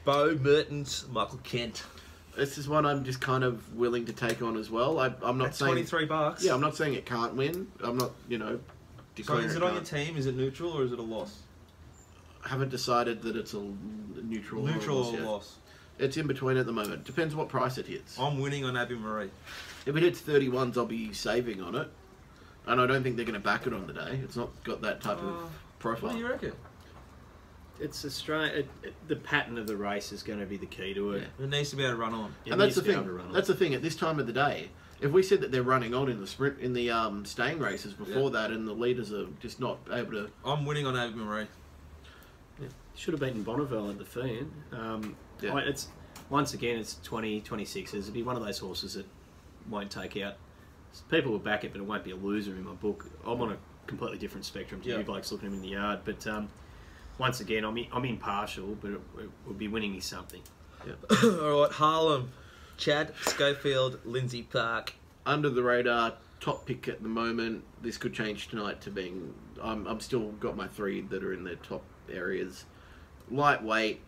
Speaker 1: Bo Mertens, Michael Kent.
Speaker 2: This is one I'm just kind of willing to take on as well. I'm not
Speaker 1: At
Speaker 2: saying
Speaker 1: $23.
Speaker 2: Yeah, I'm not saying it can't win. I'm not,
Speaker 1: So
Speaker 2: declaring
Speaker 1: is it on your team? Is it neutral or is it a loss?
Speaker 2: I haven't decided that it's a neutral.
Speaker 1: Neutral
Speaker 2: or a loss
Speaker 1: or
Speaker 2: yet.
Speaker 1: loss?
Speaker 2: It's in between at the moment. Depends what price it hits.
Speaker 1: I'm winning on Abby Marie.
Speaker 2: If it hits 31s, I'll be saving on it. And I don't think they're going to back it on the day. It's not got that type of profile.
Speaker 1: What do you reckon?
Speaker 3: It's a strange. The pattern of the race is going to be the key to it.
Speaker 1: It needs to be able to run on.
Speaker 3: It
Speaker 2: And that's
Speaker 3: needs
Speaker 2: the
Speaker 3: to be
Speaker 2: thing.
Speaker 3: able to run on.
Speaker 2: That's the thing. At this time of the day, if we said that they're running on in the sprint, in the staying races before that, and the leaders are just not able to.
Speaker 1: I'm winning on Abby Marie.
Speaker 3: Should have beaten Bonneville at the Fiend. It's once again, it's 26s. It'll be one of those horses that won't take out. People will back it, but it won't be a loser in my book. I'm on a completely different spectrum to you blokes looking at him in the yard. But once again, I'm impartial, but it will be winning me something.
Speaker 1: All right, Harlem, Chad Schofield, Lindsay Park.
Speaker 2: Under the radar, top pick at the moment. This could change tonight to being. I'm still got my 3 that are in their top areas. Lightweight.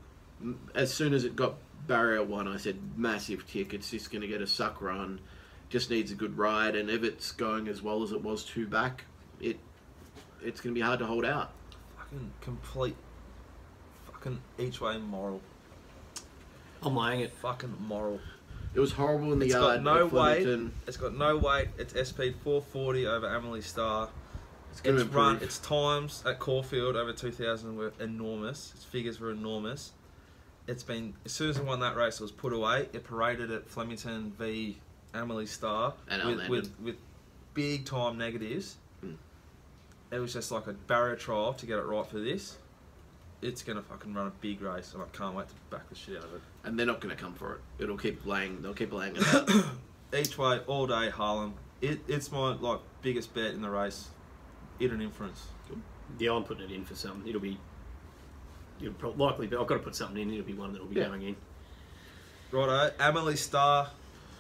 Speaker 2: As soon as it got barrier 1, I said massive tick. It's just going to get a suck run. Just needs a good ride, and if it's going as well as it was 2 back, it's going to be hard to hold out.
Speaker 1: Fucking complete. Fucking each way moral.
Speaker 3: I'm laying it.
Speaker 1: Fucking moral.
Speaker 2: It was horrible in the
Speaker 1: It's
Speaker 2: yard.
Speaker 1: got no
Speaker 2: at Flemington.
Speaker 1: weight. It's got no weight. It's SP 440 over Amelie Star.
Speaker 2: gonna
Speaker 1: Its run,
Speaker 2: improve.
Speaker 1: its times at Caulfield over 2000 were enormous. Its figures were enormous. It's been, as soon as it won that race, it was put away. It paraded at Flemington v Amelie Star
Speaker 2: And
Speaker 1: with big time negatives.
Speaker 2: Mm.
Speaker 1: It was just like a barrier trial to get it right for this. It's going to fucking run a big race, and I can't wait to back the shit out of it.
Speaker 2: And they're not going to come for it. They'll keep laying it out.
Speaker 1: Each way, all day, Harlem. It's my biggest bet in the race. It and inference.
Speaker 3: Yeah, I'm putting it in for something. It'll likely be. I've got to put something in. It'll be one that will be going in.
Speaker 1: Righto, Amelie Star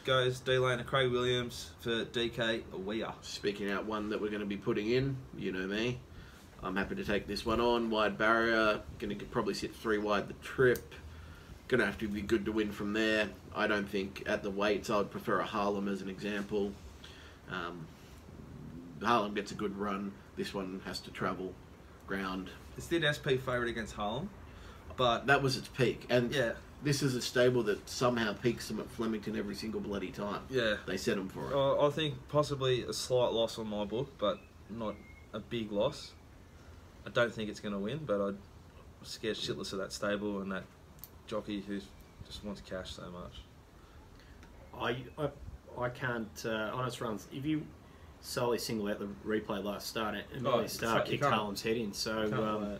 Speaker 1: goes D-Lane to Craig Williams for DK Awea.
Speaker 2: Speaking out one that we're going to be putting in, you know me. I'm happy to take this one on. Wide barrier. Going to probably sit 3 wide the trip. Going to have to be good to win from there. I don't think at the weights I would prefer a Harlem as an example. Harlem gets a good run. This one has to travel ground.
Speaker 1: It's did SP favourite against Harlem, but
Speaker 2: That was its peak. And
Speaker 1: yeah,
Speaker 2: this is a stable that somehow peaks them at Flemington every single bloody time.
Speaker 1: Yeah.
Speaker 2: They set them for it.
Speaker 1: I think possibly a slight loss on my book, but not a big loss. I don't think it's going to win, but I'm scared shitless of that stable and that jockey who just wants cash so much.
Speaker 3: I can't honest runs. If you solely single out the replay last start, and really start kicked Harlem's head in. So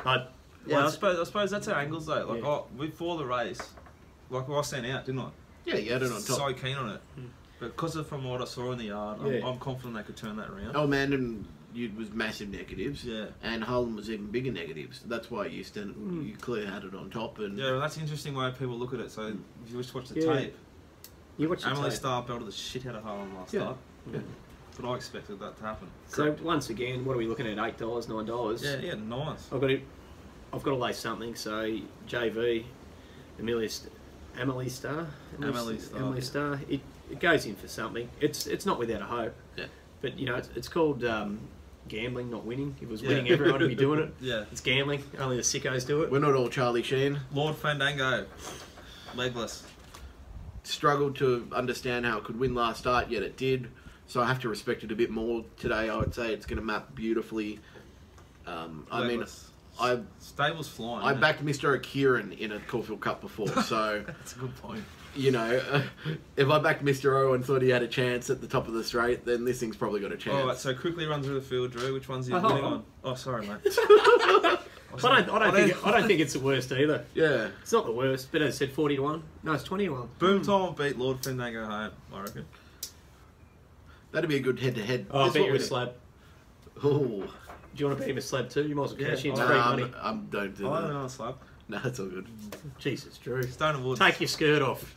Speaker 1: I suppose that's our angles though. Like before the race, like I sent out, didn't I?
Speaker 2: Yeah, you had it on top.
Speaker 1: So keen on it, but because of from what I saw in the yard, I'm confident they could turn that around.
Speaker 2: Oh man, and you was massive negatives.
Speaker 1: Yeah.
Speaker 2: And Harlem was even bigger negatives. That's why you clearly had it on top. And
Speaker 1: yeah, well, that's an interesting way people look at it. So if you just watch the tape,
Speaker 3: you watch the
Speaker 1: Emily
Speaker 3: tape.
Speaker 1: Starr belted the shit out of Harlem last start. Yeah. But I expected that to happen.
Speaker 3: So once again, what are we looking at? $8, $9?
Speaker 1: Yeah, nice.
Speaker 3: I've got to lay something. So JV, Emily Starr. It goes in for something. It's not without a hope.
Speaker 2: Yeah.
Speaker 3: But you know, it's called gambling, not winning. If it was winning, everyone would be doing it.
Speaker 1: Yeah.
Speaker 3: It's gambling. Only the sickos do it.
Speaker 2: we're not all Charlie Sheen.
Speaker 1: Lord Fandango, legless.
Speaker 2: Struggled to understand how it could win last start, yet it did. So I have to respect it a bit more today. I would say it's going to map beautifully.
Speaker 1: Stable's flying.
Speaker 2: I backed Mr. O'Kieran in a Caulfield Cup before, so
Speaker 1: that's a good point.
Speaker 2: You know, if I backed Mr. O and thought he had a chance at the top of the straight, then this thing's probably got a chance.
Speaker 1: All right, so quickly run through the field, Drew. Which one's he winning on? Oh, sorry, mate.
Speaker 3: I don't think it's the worst either.
Speaker 2: Yeah,
Speaker 3: it's not the worst, but as I said, 40-1. No, it's 20-1.
Speaker 1: Boom Time beat Lord Fandango home, I reckon.
Speaker 2: That'd be a good head-to-head.
Speaker 3: Oh, I bet you're a slab.
Speaker 2: Oh.
Speaker 3: Do you want to bet him a slab too? You might as well cash in. It's free money.
Speaker 2: Don't do that.
Speaker 1: I don't know a slab.
Speaker 2: No, it's all good.
Speaker 3: Jesus, Drew.
Speaker 1: Stone of Wood.
Speaker 3: Take your skirt off.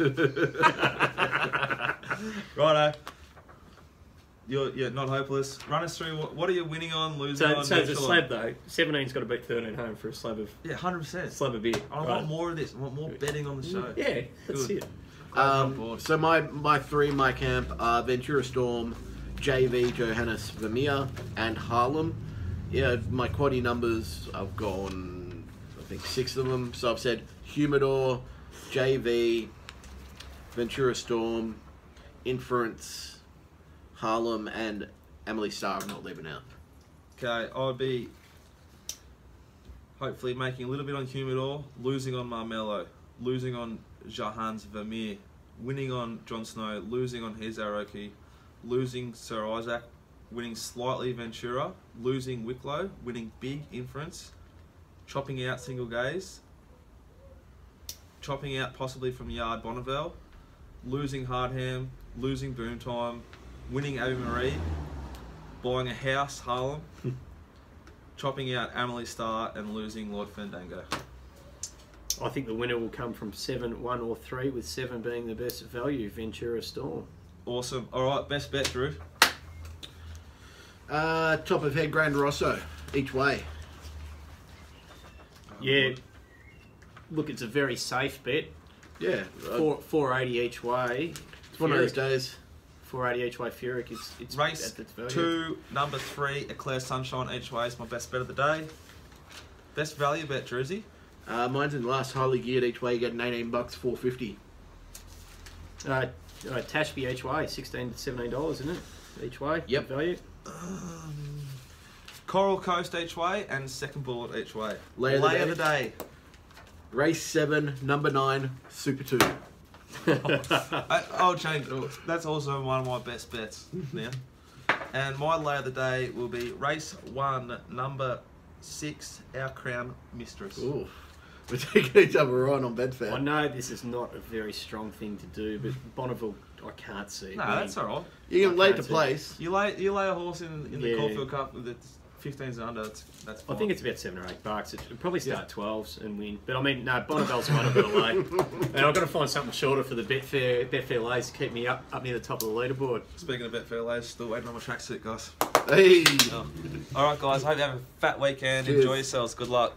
Speaker 1: Righto. You're not hopeless. Run us through. What are you winning on, losing on?
Speaker 3: So the slab though, 17's got to beat 13 home for a slab of
Speaker 1: 100%.
Speaker 3: Slab of beer.
Speaker 1: I want more of this. I want more betting on the show.
Speaker 3: Yeah, that's
Speaker 1: Good.
Speaker 3: it.
Speaker 2: So my three in my camp are Ventura Storm, JV, Johannes Vermeer, and Harlem. Yeah, my quaddy numbers, I've gone, I think 6 of them. So I've said Humidor, JV, Ventura Storm, Inference, Harlem, and Emily Starr. I'm not leaving out.
Speaker 1: Okay, I'll be hopefully making a little bit on Humidor, losing on Marmello, losing on Johannes Vermeer, winning on Jon Snow, losing on Hizaroki, losing Sir Isaac, winning slightly Ventura, losing Wicklow, winning big Inference, chopping out Single Gaze, chopping out possibly from Yard Bonneville, losing Hardham, losing Boom Time, winning Abbey Marie, buying a house, Harlem, chopping out Emily Starr, and losing Lord Fandango.
Speaker 3: I think the winner will come from 7, 1 or 3, with 7 being the best value, Ventura Storm.
Speaker 1: Awesome. All right, best bet, Drew.
Speaker 2: Top of head, Grand Rosso, each way.
Speaker 3: Yeah. Look, it's a very safe bet.
Speaker 2: Yeah.
Speaker 3: 480 each way.
Speaker 2: It's one of those days.
Speaker 3: 480 each way Furyk. It's
Speaker 1: race
Speaker 3: at its value.
Speaker 1: 2, number 3, Eclair Sunshine each way is my best bet of the day. Best value bet, Druzy.
Speaker 2: Mine's in the last, highly geared each way. You get $18, $4.50.
Speaker 3: Tashby each way, $16 to $17, isn't it? Each way.
Speaker 2: Yep.
Speaker 3: Value.
Speaker 1: Coral Coast each way and Second Bullet each way.
Speaker 2: Lay of the day. Race 7, number 9, Super 2.
Speaker 1: I'll change. That's also one of my best bets now. And my lay of the day will be race 1, number 6, Our Crown Mistress.
Speaker 2: Ooh. We're taking each other on Betfair.
Speaker 3: I know this is not a very strong thing to do, but Bonneville, I can't see.
Speaker 1: No, that's all right.
Speaker 2: You can lay to place.
Speaker 1: You lay a horse in the Caulfield Cup with 15s under. That's fine.
Speaker 3: I think it's about $7 or $8. It'll probably start 12s and win. But I mean, no, Bonneville's one I've got to lay. And I've got to find something shorter for the Betfair lays to keep me up near the top of the leaderboard.
Speaker 1: Speaking of Betfair lays, still waiting on my tracksuit, guys.
Speaker 2: Hey.
Speaker 1: All right, guys. Hope you have a fat weekend.
Speaker 2: Cheers.
Speaker 1: Enjoy yourselves. Good luck.